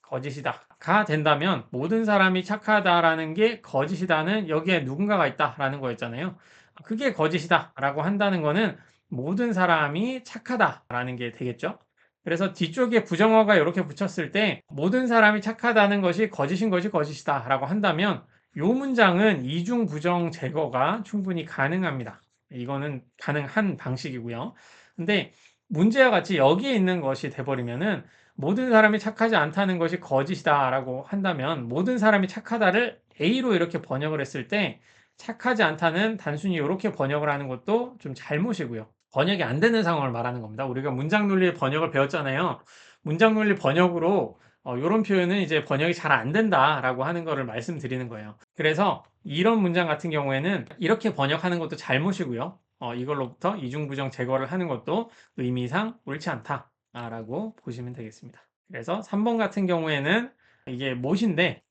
Speaker 8: 된다면 모든 사람이 착하다라는 게 거짓이다는 여기에 누군가가 있다라는 거였잖아요. 그게 거짓이다라고 한다는 거는 모든 사람이 착하다라는 게 되겠죠. 그래서 뒤쪽에 부정어가 이렇게 붙였을 때 모든 사람이 착하다는 것이 거짓인 것이 거짓이다라고 한다면 이 문장은 이중 부정 제거가 충분히 가능합니다. 이거는 가능한 방식이고요. 근데 문제와 같이 여기에 있는 것이 돼버리면은 모든 사람이 착하지 않다는 것이 거짓이다라고 한다면 모든 사람이 착하다를 A로 이렇게 번역을 했을 때 착하지 않다는 단순히 이렇게 번역을 하는 것도 좀 잘못이고요. 번역이 안 되는 상황을 말하는 겁니다. 우리가 문장 논리 번역을 배웠잖아요. 문장 논리 번역으로 이런 표현은 이제 번역이 잘 안 된다라고 하는 거를 말씀드리는 거예요. 그래서 이런 문장 같은 경우에는 이렇게 번역하는 것도 잘못이고요. 이걸로부터 이중부정 제거를 하는 것도 의미상 옳지 않다라고 보시면 되겠습니다. 그래서 3번 같은 경우에는 이게 못인데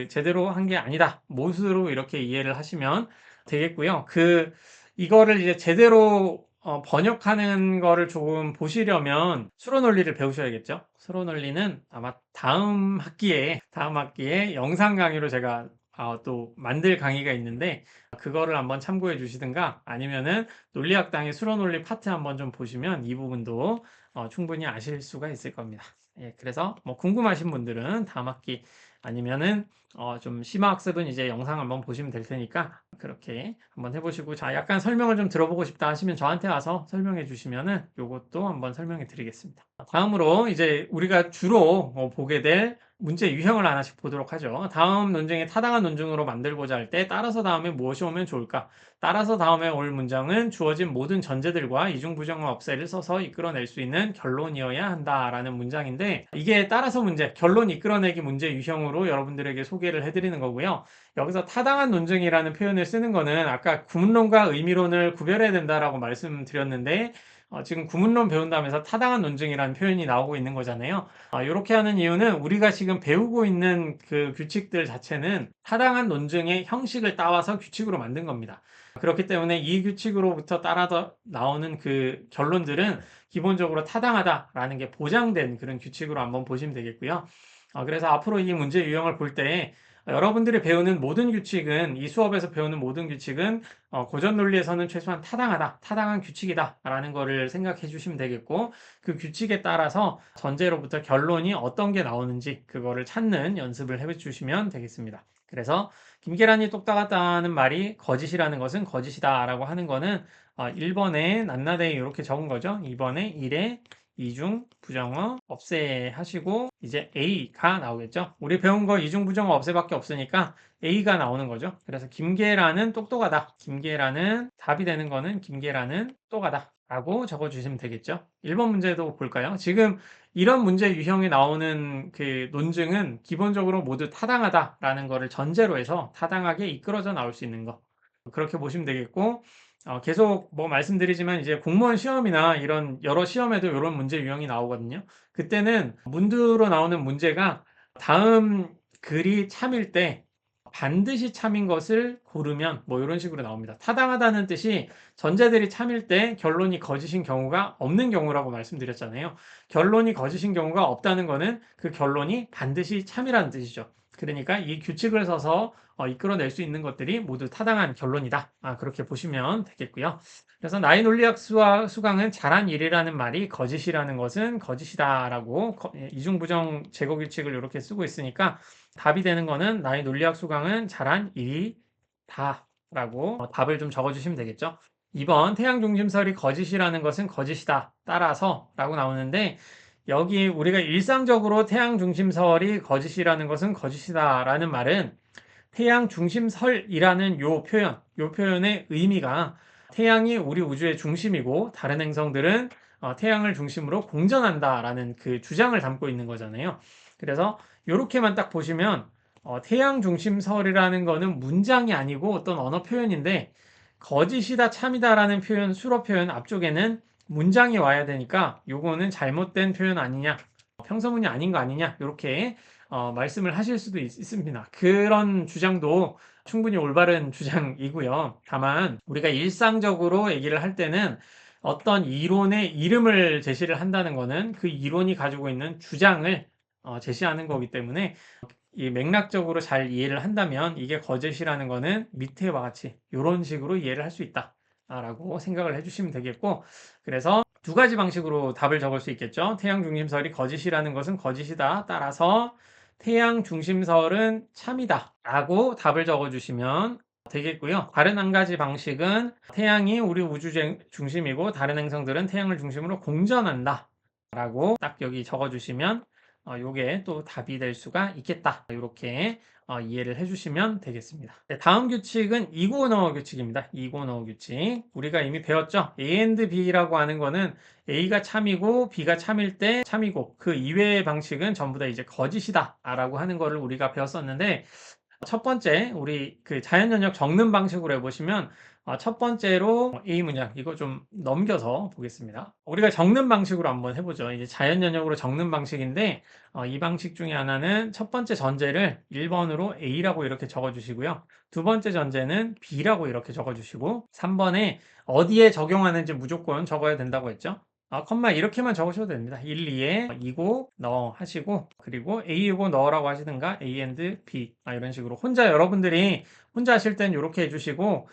Speaker 8: 제대로 한 게 아니다. 못으로 이렇게 이해를 하시면 되겠고요. 이거를 이제 제대로 번역하는 거를 조금 보시려면 수로 논리를 배우셔야겠죠. 수로 논리는 아마 다음 학기에 영상 강의로 제가 또 만들 강의가 있는데 그거를 한번 참고해 주시든가 아니면은 논리학당의 수로 논리 파트 한번 좀 보시면 이 부분도 충분히 아실 수가 있을 겁니다. 예, 그래서 뭐 궁금하신 분들은 다음 학기 아니면은 좀 심화학습은 이제 영상 한번 보시면 될 테니까 그렇게 한번 해보시고, 자, 약간 설명을 좀 들어보고 싶다 하시면 저한테 와서 설명해 주시면은 요것도 한번 설명해 드리겠습니다. 다음으로 이제 우리가 주로 보게 될 문제 유형을 하나씩 보도록 하죠. 다음 논증에 타당한 논증으로 만들고자 할 때 따라서 다음에 무엇이 오면 좋을까? 따라서 다음에 올 문장은 주어진 모든 전제들과 이중부정어 없애를 써서 이끌어낼 수 있는 결론이어야 한다라는 문장인데, 이게 따라서 문제, 결론 이끌어내기 문제 유형으로 여러분들에게 소개를 해드리는 거고요. 여기서 타당한 논증이라는 표현을 쓰는 거는 아까 구문론과 의미론을 구별해야 된다라고 말씀드렸는데 지금 구문론 배운다면서 타당한 논증이라는 표현이 나오고 있는 거잖아요. 이렇게 하는 이유는 우리가 지금 배우고 있는 그 규칙들 자체는 타당한 논증의 형식을 따와서 규칙으로 만든 겁니다. 그렇기 때문에 이 규칙으로부터 따라서 나오는 그 결론들은 기본적으로 타당하다라는 게 보장된 그런 규칙으로 한번 보시면 되겠고요. 그래서 앞으로 이 문제 유형을 볼 때 여러분들이 배우는 모든 규칙은, 이 수업에서 배우는 모든 규칙은 고전 논리에서는 최소한 타당하다, 타당한 규칙이다 라는 거를 생각해 주시면 되겠고, 그 규칙에 따라서 전제로부터 결론이 어떤 게 나오는지 그거를 찾는 연습을 해 주시면 되겠습니다. 그래서 김계란이 똑딱하다는 말이 거짓이라는 것은 거짓이다 라고 하는 거는 1번에 낱낱이 이렇게 적은 거죠. 2번에 1에 이중 부정어 없애 하시고 이제 A가 나오겠죠. 우리 배운 거 이중 부정어 없애밖에 없으니까 A가 나오는 거죠. 그래서 김계란은 똑똑하다. 김계란은 답이 되는 거는 김계란은 똑똑하다 라고 적어주시면 되겠죠. 1번 문제도 볼까요? 지금 이런 문제 유형이 나오는 그 논증은 기본적으로 모두 타당하다라는 거를 전제로 해서 타당하게 이끌어져 나올 수 있는 거, 그렇게 보시면 되겠고, 계속 뭐 말씀드리지만 이제 공무원 시험이나 이런 여러 시험에도 이런 문제 유형이 나오거든요. 그때는 문두로 나오는 문제가 다음 글이 참일 때 반드시 참인 것을 고르면 뭐 이런 식으로 나옵니다. 타당하다는 뜻이 전제들이 참일 때 결론이 거짓인 경우가 없는 경우라고 말씀드렸잖아요. 결론이 거짓인 경우가 없다는 거는 그 결론이 반드시 참이라는 뜻이죠. 그러니까 이 규칙을 써서 이끌어낼 수 있는 것들이 모두 타당한 결론이다. 그렇게 보시면 되겠고요. 그래서 나의 논리학 수강은 잘한 일이라는 말이 거짓이라는 것은 거짓이다라고 이중부정 제거 규칙을 이렇게 쓰고 있으니까 답이 되는 거는 나의 논리학 수강은 잘한 일이다 라고 답을 좀 적어주시면 되겠죠. 2번 태양 중심설이 거짓이라는 것은 거짓이다 따라서 라고 나오는데, 여기 우리가 일상적으로 태양 중심설이 거짓이라는 것은 거짓이다 라는 말은 태양 중심설이라는 요 표현의 의미가 태양이 우리 우주의 중심이고 다른 행성들은 태양을 중심으로 공전한다 라는 그 주장을 담고 있는 거잖아요. 그래서 이렇게만 딱 보시면 태양 중심설이라는 거는 문장이 아니고 어떤 언어 표현인데, 거짓이다 참이다 라는 표현, 수로 표현 앞쪽에는 문장이 와야 되니까 요거는 잘못된 표현 아니냐, 평서문이 아닌 거 아니냐, 이렇게 말씀을 하실 수도 있습니다. 그런 주장도 충분히 올바른 주장이고요. 다만 우리가 일상적으로 얘기를 할 때는 어떤 이론의 이름을 제시를 한다는 거는 그 이론이 가지고 있는 주장을 제시하는 거기 때문에 이 맥락적으로 잘 이해를 한다면 이게 거짓이라는 거는 밑에와 같이 이런 식으로 이해를 할 수 있다 라고 생각을 해주시면 되겠고, 그래서 두 가지 방식으로 답을 적을 수 있겠죠. 태양 중심설이 거짓이라는 것은 거짓이다 따라서 태양 중심설은 참이다 라고 답을 적어주시면 되겠고요. 다른 한 가지 방식은 태양이 우리 우주 중심이고 다른 행성들은 태양을 중심으로 공전한다 라고 딱 여기 적어주시면 요게 또 답이 될 수가 있겠다. 이렇게 이해를 해주시면 되겠습니다. 네, 다음 규칙은 이고노어 규칙입니다. 이고노어 규칙. 우리가 이미 배웠죠? A and B라고 하는 거는 A가 참이고 B가 참일 때 참이고 그 이외의 방식은 전부 다 이제 거짓이다 라고 하는 거를 우리가 배웠었는데, 첫 번째 우리 그 자연연역 적는 방식으로 해보시면 첫 번째로 A 문장 이거 좀 넘겨서 보겠습니다. 우리가 적는 방식으로 한번 해보죠. 이제 자연연역으로 적는 방식인데 이 방식 중에 하나는 첫 번째 전제를 1번으로 A라고 이렇게 적어주시고요. 두 번째 전제는 B라고 이렇게 적어주시고 3번에 어디에 적용하는지 무조건 적어야 된다고 했죠. 컴마 이렇게만 적으셔도 됩니다. 1, 2에 이고 넣어 하시고 그리고 A이고 넣으라고 하시든가 A and B 이런 식으로 여러분들이 혼자 하실 땐 이렇게 해주시고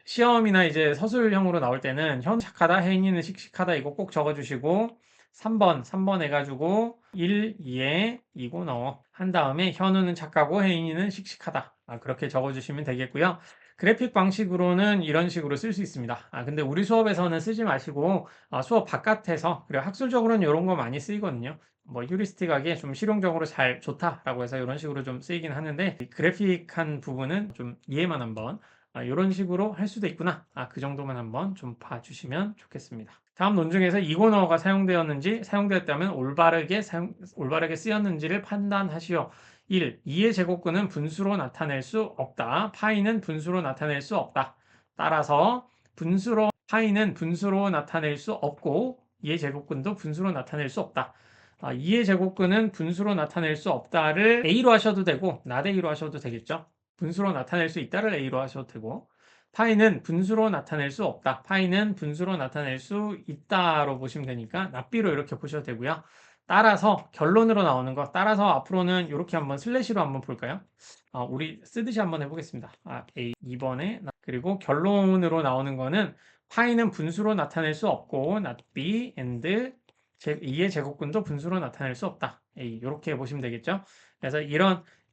Speaker 8: 시험이나 이제 서술형으로 나올 때는 현 착하다, 혜인이는 씩씩하다 이거 꼭 적어주시고 3번 해가지고 1, 2에 이고 넣어 한 다음에 현우는 착하고 혜인이는 씩씩하다 그렇게 적어주시면 되겠고요. 그래픽 방식으로는 이런 식으로 쓸 수 있습니다. 근데 우리 수업에서는 쓰지 마시고 수업 바깥에서 그리고 학술적으로는 이런 거 많이 쓰이거든요. 뭐 휴리스틱하게 좀 실용적으로 잘 좋다라고 해서 이런 식으로 좀 쓰이긴 하는데 그래픽한 부분은 좀 이해만 한번 이런 식으로 할 수도 있구나. 그 정도만 한번 좀 봐주시면 좋겠습니다. 다음 논중에서 이고너가 사용되었다면 올바르게 쓰였는지를 판단하시오. 1. 2의 제곱근은 분수로 나타낼 수 없다. 파이는 분수로 나타낼 수 없다. 따라서 파이는 분수로 나타낼 수 없고 2의 제곱근도 분수로 나타낼 수 없다. 2의 제곱근은 분수로 나타낼 수 없다를 A로 하셔도 되고 not A로 하셔도 되겠죠. 분수로 나타낼 수 있다를 A로 하셔도 되고 파이는 분수로 나타낼 수 없다. 파이는 분수로 나타낼 수 있다로 보시면 되니까 not B로 이렇게 보셔도 되고요. 따라서 결론으로 나오는 거 따라서 앞으로는 이렇게 한번 슬래시로 한번 볼까요? 우리 쓰듯이 한번 해보겠습니다. A 2번에 그리고 결론으로 나오는 거는 파이는 분수로 나타낼 수 없고 not B and 2의 제곱근도 분수로 나타낼 수 없다. A 이렇게 보시면 되겠죠. 그래서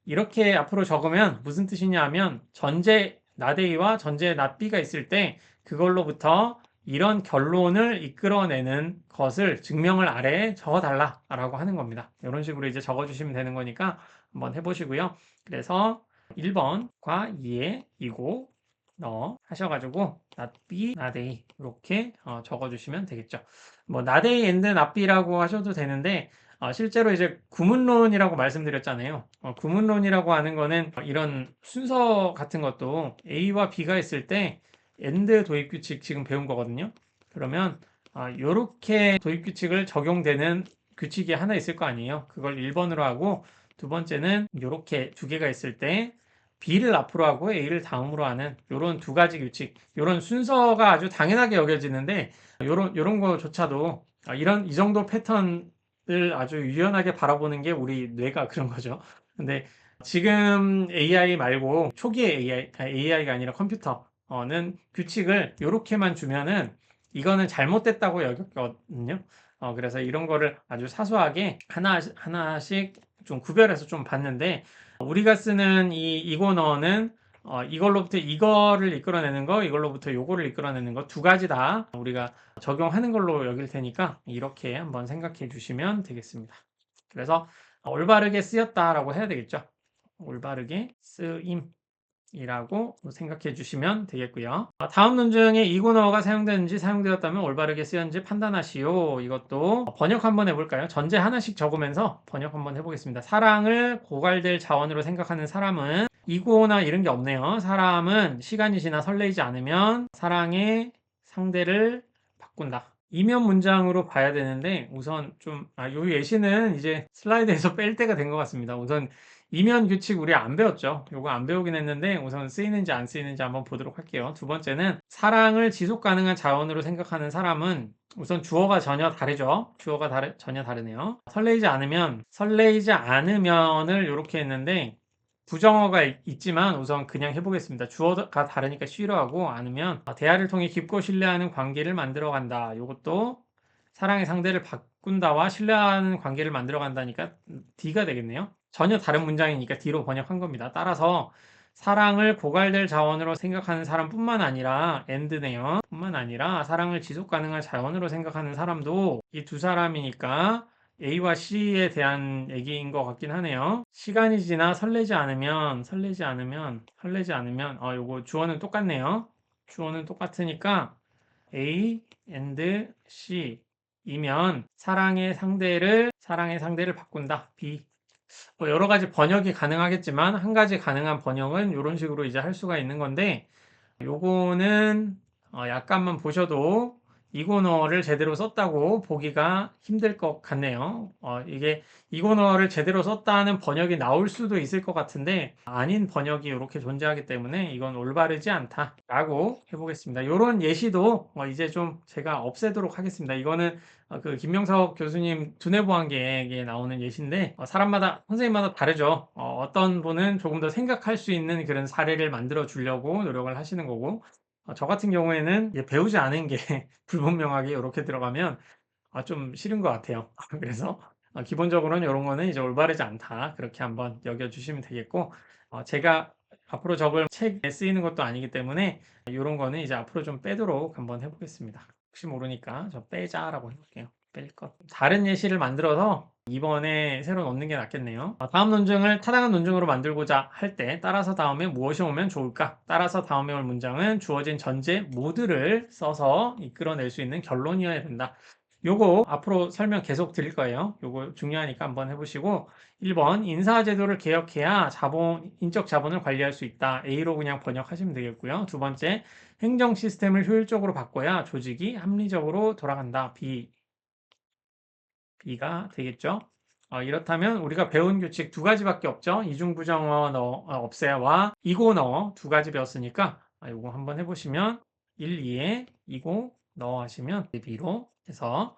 Speaker 8: 이렇게 앞으로 적으면 무슨 뜻이냐 하면 전제 not A와 전제 not B가 있을 때 그걸로부터 이런 결론을 이끌어내는 것을 증명을 아래에 적어달라라고 하는 겁니다. 이런 식으로 이제 적어주시면 되는 거니까 한번 해보시고요. 그래서 1번과 2에 이고 넣어 하셔가지고 not B, not A 이렇게 적어주시면 되겠죠. 뭐 not A and not B라고 하셔도 되는데 실제로 이제 구문론이라고 말씀드렸잖아요. 구문론이라고 하는 거는 이런 순서 같은 것도 A와 B가 있을 때 and 도입규칙 지금 배운 거거든요. 그러면 요렇게 도입규칙을 적용되는 규칙이 하나 있을 거 아니에요. 그걸 1번으로 하고 두 번째는 요렇게 두 개가 있을 때 B를 앞으로 하고 A를 다음으로 하는 요런 두 가지 규칙, 요런 순서가 아주 당연하게 여겨지는데 요런 거조차도 이 정도 패턴을 아주 유연하게 바라보는 게 우리 뇌가 그런 거죠. 근데 지금 AI 말고 초기의 AI가 아니라 컴퓨터는 규칙을 요렇게만 주면은 이거는 잘못됐다고 여겼거든요. 그래서 이런 거를 아주 사소하게 하나씩 좀 구별해서 좀 봤는데 우리가 쓰는 이 이고너는 이걸로부터 이거를 이끌어내는 거, 이걸로부터 요거를 이끌어내는 거 두 가지 다 우리가 적용하는 걸로 여길 테니까 이렇게 한번 생각해 주시면 되겠습니다. 그래서 올바르게 쓰였다라고 해야 되겠죠. 올바르게 쓰임이라고 생각해 주시면 되겠고요. 다음 논중에 이고너가 사용되는지 사용되었다면 올바르게 쓰였는지 판단하시오. 이것도 번역 한번 해볼까요? 전제 하나씩 적으면서 번역 한번 해보겠습니다. 사랑을 고갈될 자원으로 생각하는 사람은 이고나 이런 게 없네요. 사람은 시간이 지나 설레이지 않으면 사랑의 상대를 바꾼다. 이면 문장으로 봐야 되는데 우선 좀 요 예시는 이제 슬라이드에서 뺄 때가 된 것 같습니다. 우선 이면 규칙 우리 안 배웠죠. 요거 안 배우긴 했는데 우선 쓰이는지 안 쓰이는지 한번 보도록 할게요. 두 번째는 사랑을 지속 가능한 자원으로 생각하는 사람은 우선 주어가 전혀 다르죠. 주어가 전혀 다르네요. 설레이지 않으면을 이렇게 했는데 부정어가 있지만 우선 그냥 해보겠습니다. 주어가 다르니까 쉬로 하고 않으면 대화를 통해 깊고 신뢰하는 관계를 만들어간다. 이것도 사랑의 상대를 바꾼다와 신뢰하는 관계를 만들어간다니까 D가 되겠네요. 전혀 다른 문장이니까 D로 번역한 겁니다. 따라서 사랑을 고갈될 자원으로 생각하는 사람뿐만 아니라 and네요. 뿐만 아니라 사랑을 지속 가능한 자원으로 생각하는 사람도 이 두 사람이니까 A와 C에 대한 얘기인 것 같긴 하네요. 시간이 지나 설레지 않으면 요거 주어는 똑같네요. 주어는 똑같으니까 A and C 이면 사랑의 상대를 바꾼다. B. 뭐 여러 가지 번역이 가능하겠지만 한 가지 가능한 번역은 이런 식으로 이제 할 수가 있는 건데 요거는 약간만 보셔도 이고너를 제대로 썼다고 보기가 힘들 것 같네요. 이게 이고너를 제대로 썼다는 번역이 나올 수도 있을 것 같은데 아닌 번역이 이렇게 존재하기 때문에 이건 올바르지 않다라고 해보겠습니다. 이런 예시도 이제 좀 제가 없애도록 하겠습니다. 이거는 그 김명석 교수님 두뇌보안계에 나오는 예시인데 사람마다 선생님마다 다르죠. 어떤 분은 조금 더 생각할 수 있는 그런 사례를 만들어 주려고 노력을 하시는 거고 저 같은 경우에는 배우지 않은 게 불분명하게 이렇게 들어가면 좀 싫은 것 같아요. 그래서 기본적으로는 이런 거는 이제 올바르지 않다. 그렇게 한번 여겨주시면 되겠고, 제가 앞으로 적을 책에 쓰이는 것도 아니기 때문에 이런 거는 이제 앞으로 좀 빼도록 한번 해보겠습니다. 혹시 모르니까 저 빼자라고 해볼게요. 뺄 것. 다른 예시를 만들어서 이번에 새로 넣는 게 낫겠네요. 다음 논증을 타당한 논증으로 만들고자 할 때 따라서 다음에 무엇이 오면 좋을까? 따라서 다음에 올 문장은 주어진 전제 모두를 써서 이끌어낼 수 있는 결론이어야 된다. 요거 앞으로 설명 계속 드릴 거예요. 요거 중요하니까 한번 해보시고 1번 인사제도를 개혁해야 인적 자본을 관리할 수 있다. A로 그냥 번역하시면 되겠고요. 두 번째 행정 시스템을 효율적으로 바꿔야 조직이 합리적으로 돌아간다. B가 되겠죠. 이렇다면 우리가 배운 규칙 두 가지밖에 없죠. 이중부정어 없애와 이고 넣어 두 가지 배웠으니까 이거 한번 해보시면 1, 2에 이고 넣어 하시면 B로 해서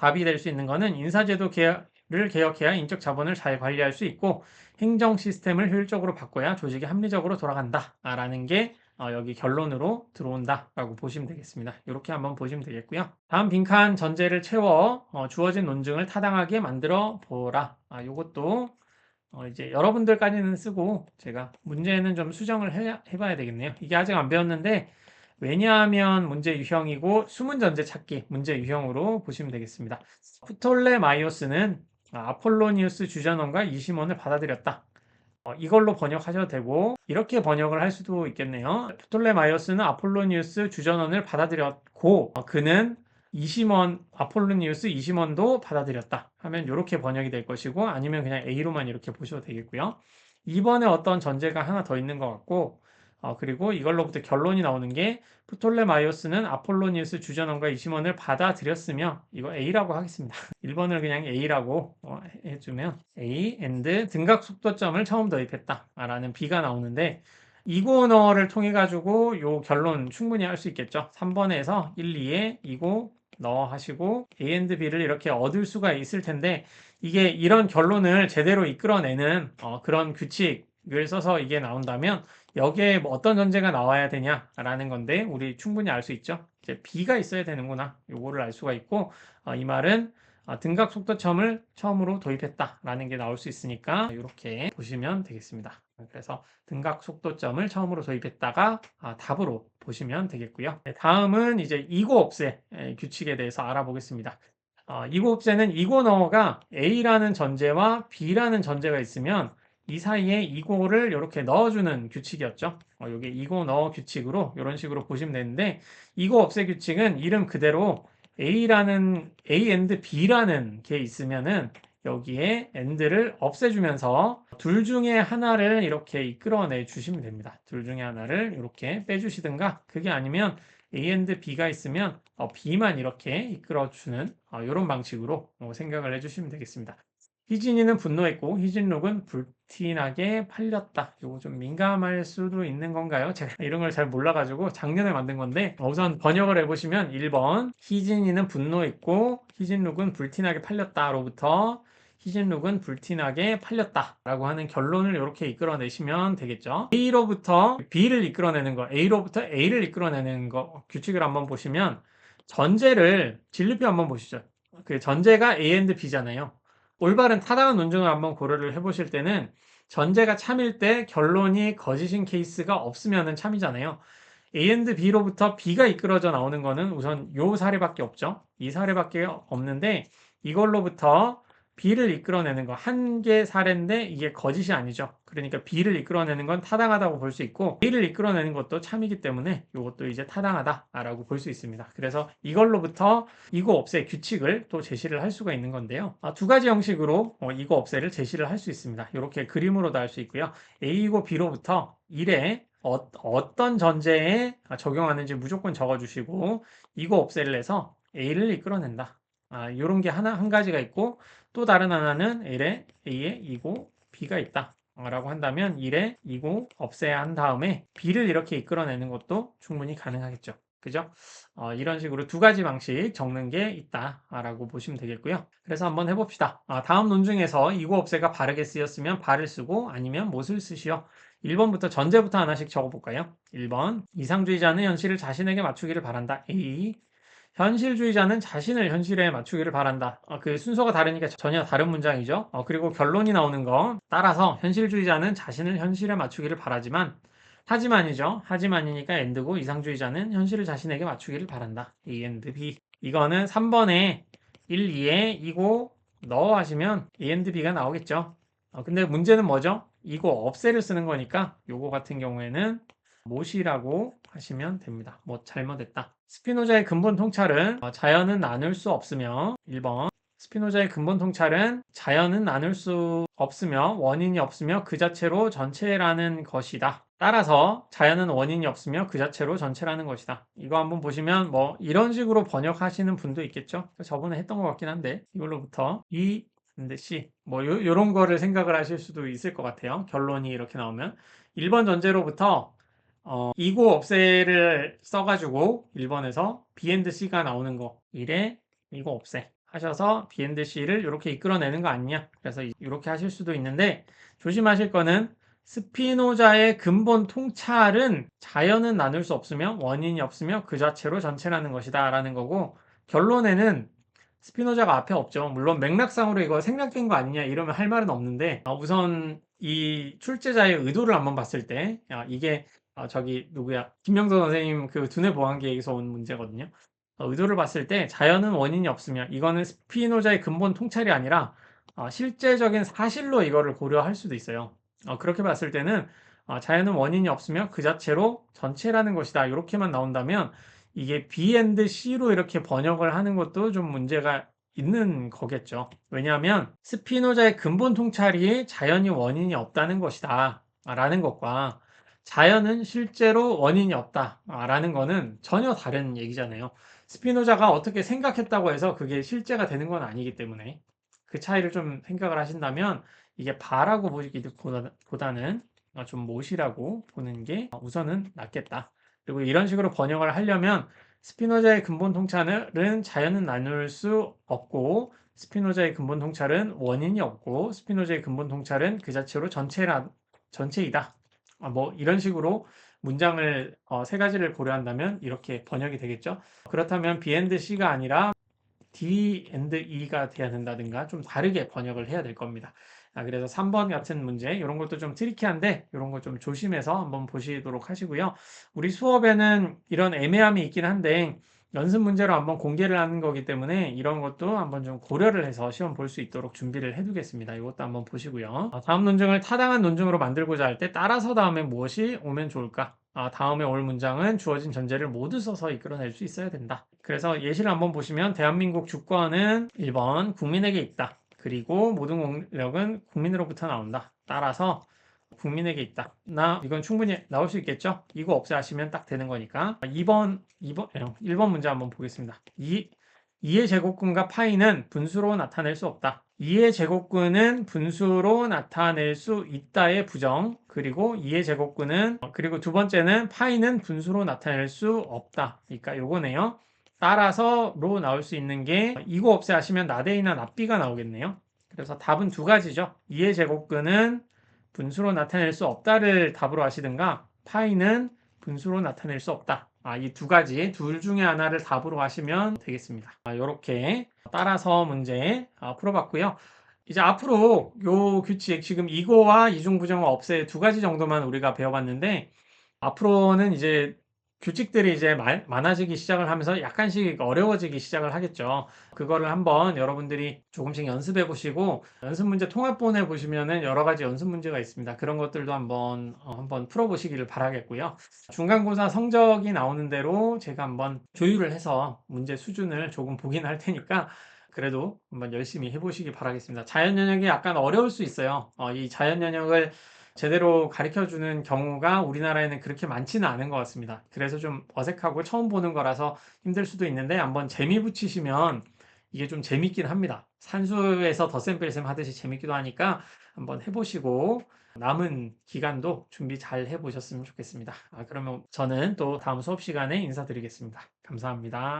Speaker 8: 답이 될 수 있는 거는 인사제도 를 개혁해야 인적 자본을 잘 관리할 수 있고 행정 시스템을 효율적으로 바꿔야 조직이 합리적으로 돌아간다 라는 게 여기 결론으로 들어온다 라고 보시면 되겠습니다. 이렇게 한번 보시면 되겠고요. 다음 빈칸 전제를 채워 주어진 논증을 타당하게 만들어 보라. 요것도 이제 여러분들까지는 쓰고 제가 문제는 좀 수정을 해봐야 되겠네요. 이게 아직 안 배웠는데 왜냐하면 문제 유형이고 수문 전제 찾기 문제 유형으로 보시면 되겠습니다. 프톨레마이오스는 아폴로니우스 주전원과 이시몬을 받아들였다. 이걸로 번역하셔도 되고 이렇게 번역을 할 수도 있겠네요. 프톨레마이오스는 아폴로니우스 주전원을 받아들였고 그는 아폴로니우스 이시몬도 받아들였다 하면 이렇게 번역이 될 것이고 아니면 그냥 A로만 이렇게 보셔도 되겠고요. 2번에 어떤 전제가 하나 더 있는 것 같고 그리고 이걸로부터 결론이 나오는 게 프톨레마이오스는 아폴로니우스 주전원과 이시몬을 받아들였으며 이거 A라고 하겠습니다. 1번을 그냥 A라고 해주면 A and 등각 속도점을 처음 도입했다 라는 B가 나오는데 이고너를 통해 가지고 요 결론 충분히 할 수 있겠죠. 3번에서 1, 2에 이고 넣어 하시고 A and B를 이렇게 얻을 수가 있을 텐데 이게 이런 결론을 제대로 이끌어내는 그런 규칙을 써서 이게 나온다면 여기에 뭐 어떤 전제가 나와야 되냐라는 건데 우리 충분히 알 수 있죠. 이제 B가 있어야 되는구나. 요거를 알 수가 있고 이 말은 등각 속도점을 처음으로 도입했다라는 게 나올 수 있으니까 이렇게 보시면 되겠습니다. 그래서 등각 속도점을 처음으로 도입했다가 답으로 보시면 되겠고요. 다음은 이제 이고 없애 규칙에 대해서 알아보겠습니다. 이고 없애는 이고 넣어가 A라는 전제와 B라는 전제가 있으면 이 사이에 이고를 이렇게 넣어주는 규칙이었죠. 이게 이고 넣어 규칙으로 이런 식으로 보시면 되는데 이고 없애 규칙은 이름 그대로 A and B라는 게 있으면은 여기에 and를 없애주면서 둘 중에 하나를 이렇게 이끌어내 주시면 됩니다. 둘 중에 하나를 이렇게 빼주시든가 그게 아니면 A and B가 있으면 B만 이렇게 이끌어주는 이런 방식으로 생각을 해주시면 되겠습니다. 희진이는 분노했고 희진룩은 불티나게 팔렸다. 이거 좀 민감할 수도 있는 건가요? 제가 이런 걸 잘 몰라가지고 작년에 만든 건데 우선 번역을 해보시면 1번 희진이는 분노했고 희진룩은 불티나게 팔렸다로부터 희진룩은 불티나게 팔렸다 라고 하는 결론을 이렇게 이끌어내시면 되겠죠. A로부터 B를 이끌어내는 거 A로부터 A를 이끌어내는 거 규칙을 한번 보시면 전제를 진리표 한번 보시죠. 그 전제가 A and B잖아요. 올바른 타당한 논증을 한번 고려를 해보실 때는 전제가 참일 때 결론이 거짓인 케이스가 없으면 참이잖아요. A and B로부터 B가 이끌어져 나오는 거는 우선 요 사례밖에 없죠. 이 사례밖에 없는데 이걸로부터 B를 이끌어내는 거 한 개 사례인데 이게 거짓이 아니죠. 그러니까 B를 이끌어내는 건 타당하다고 볼 수 있고 A를 이끌어내는 것도 참이기 때문에 이것도 이제 타당하다라고 볼 수 있습니다. 그래서 이걸로부터 이고 없애 규칙을 또 제시를 할 수가 있는 건데요. 두 가지 형식으로 이고 없애를 제시를 할 수 있습니다. 이렇게 그림으로도 할 수 있고요. A이고 B로부터 1에 어떤 전제에 적용하는지 무조건 적어주시고 이거 없애를 해서 A를 이끌어낸다. 이런 게 한 가지가 있고 또 다른 하나는 A에 이고 B가 있다. 라고 한다면 1에 이고 없애야 한 다음에 B를 이렇게 이끌어내는 것도 충분히 가능하겠죠. 그죠? 이런 식으로 두 가지 방식 적는 게 있다라고 보시면 되겠고요. 그래서 한번 해봅시다. 다음 논중에서 이고 없애가 바르게 쓰였으면 바를 쓰고 아니면 못을 쓰시오. 1번부터 전제부터 하나씩 적어볼까요? 1번 이상주의자는 현실을 자신에게 맞추기를 바란다. A. 현실주의자는 자신을 현실에 맞추기를 바란다. 그 순서가 다르니까 전혀 다른 문장이죠. 그리고 결론이 나오는 거 따라서 현실주의자는 자신을 현실에 맞추기를 하지만이죠. 하지만이니까 and고 이상주의자는 현실을 자신에게 맞추기를 바란다. A and B. 이거는 3번에 1, 2에 이고 넣어 하시면 A and B가 나오겠죠. 근데 문제는 뭐죠? 이거 없애를 쓰는 거니까 요거 같은 경우에는 못이라고 하시면 됩니다. 뭐 잘못했다. 스피노자의 근본 통찰은 자연은 나눌 수 없으며 1번 스피노자의 근본 통찰은 자연은 나눌 수 없으며 원인이 없으며 그 자체로 전체라는 것이다. 따라서 자연은 원인이 없으며 그 자체로 전체라는 것이다. 이거 한번 보시면 뭐 이런 식으로 번역하시는 분도 있겠죠. 저번에 했던 것 같긴 한데 이걸로부터 E 근데 C 뭐 요런 거를 생각을 하실 수도 있을 것 같아요. 결론이 이렇게 나오면 1번 전제로부터 이고 없애를 써가지고 1번에서 B and C가 나오는 거 1에 이고 없애 하셔서 B and C를 이렇게 이끌어내는 거 아니냐. 그래서 이렇게 하실 수도 있는데 조심하실 거는 스피노자의 근본 통찰은 자연은 나눌 수 없으며 원인이 없으며 그 자체로 전체라는 것이다 라는 거고 결론에는 스피노자가 앞에 없죠. 물론 맥락상으로 이거 생략된 거 아니냐 이러면 할 말은 없는데 우선 이 출제자의 의도를 한번 봤을 때 이게 저기 누구야 김명선 선생님 그 두뇌 보완계에서 온 문제거든요. 의도를 봤을 때 자연은 원인이 없으며 이거는 스피노자의 근본 통찰이 아니라 실제적인 사실로 이거를 고려할 수도 있어요. 그렇게 봤을 때는 자연은 원인이 없으며 그 자체로 전체라는 것이다 이렇게만 나온다면 이게 B and C로 이렇게 번역을 하는 것도 좀 문제가 있는 거겠죠. 왜냐하면 스피노자의 근본 통찰이 자연이 원인이 없다는 것이다 라는 것과 자연은 실제로 원인이 없다 라는 거는 전혀 다른 얘기잖아요. 스피노자가 어떻게 생각했다고 해서 그게 실제가 되는 건 아니기 때문에 그 차이를 좀 생각을 하신다면 이게 바라고 보기보다는 좀 못이라고 보는 게 우선은 낫겠다. 그리고 이런 식으로 번역을 하려면 스피노자의 근본 통찰은 자연은 나눌 수 없고 스피노자의 근본 통찰은 원인이 없고 스피노자의 근본 통찰은 그 자체로 전체이다. 뭐 이런 식으로 문장을 세 가지를 고려한다면 이렇게 번역이 되겠죠. 그렇다면 B and C가 아니라 D and E가 돼야 된다든가 좀 다르게 번역을 해야 될 겁니다. 그래서 3번 같은 문제 이런 것도 좀 트리키한데 이런 거 좀 조심해서 한번 보시도록 하시고요. 우리 수업에는 이런 애매함이 있긴 한데 연습 문제로 한번 공개를 하는 거기 때문에 이런 것도 한번 좀 고려를 해서 시험 볼 수 있도록 준비를 해두겠습니다. 이것도 한번 보시고요. 다음 논증을 타당한 논증으로 만들고자 할 때 따라서 다음에 무엇이 오면 좋을까? 다음에 올 문장은 주어진 전제를 모두 써서 이끌어낼 수 있어야 된다. 그래서 예시를 한번 보시면 대한민국 주권은 1번 국민에게 있다. 그리고 모든 권력은 국민으로부터 나온다. 따라서 국민에게 있다. 이건 충분히 나올 수 있겠죠? 이거 없애하시면 딱 되는 거니까. 1번 문제 한번 보겠습니다. 2의 제곱근과 파이는 분수로 나타낼 수 없다. 2의 제곱근은 분수로 나타낼 수 있다의 부정. 그리고 2의 제곱근은 그리고 두 번째는 파이는 분수로 나타낼 수 없다. 그러니까 요거네요. 따라서로 나올 수 있는 게 이거 없애하시면 나대이나 납비가 나오겠네요. 그래서 답은 두 가지죠. 2의 제곱근은 분수로 나타낼 수 없다를 답으로 하시든가 파이는 분수로 나타낼 수 없다. 이 두 가지 둘 중에 하나를 답으로 하시면 되겠습니다. 이렇게 따라서 문제 풀어봤고요. 이제 앞으로 요 규칙 지금 이거와 이중부정어 없애 두 가지 정도만 우리가 배워봤는데 앞으로는 이제 규칙들이 이제 많아지기 시작을 하면서 약간씩 어려워지기 시작을 하겠죠. 그거를 한번 여러분들이 조금씩 연습해 보시고 연습 문제 통합본에 보시면은 여러 가지 연습 문제가 있습니다. 그런 것들도 한번 풀어 보시기를 바라겠고요. 중간고사 성적이 나오는 대로 제가 한번 조율을 해서 문제 수준을 조금 보긴 할 테니까 그래도 한번 열심히 해보시기 바라겠습니다. 자연 영역이 약간 어려울 수 있어요. 이 자연 영역을 제대로 가르쳐주는 경우가 우리나라에는 그렇게 많지는 않은 것 같습니다. 그래서 좀 어색하고 처음 보는 거라서 힘들 수도 있는데 한번 재미 붙이시면 이게 좀 재밌긴 합니다. 산수에서 덧셈 뺄셈 하듯이 재밌기도 하니까 한번 해보시고 남은 기간도 준비 잘 해보셨으면 좋겠습니다. 그러면 저는 또 다음 수업 시간에 인사드리겠습니다. 감사합니다.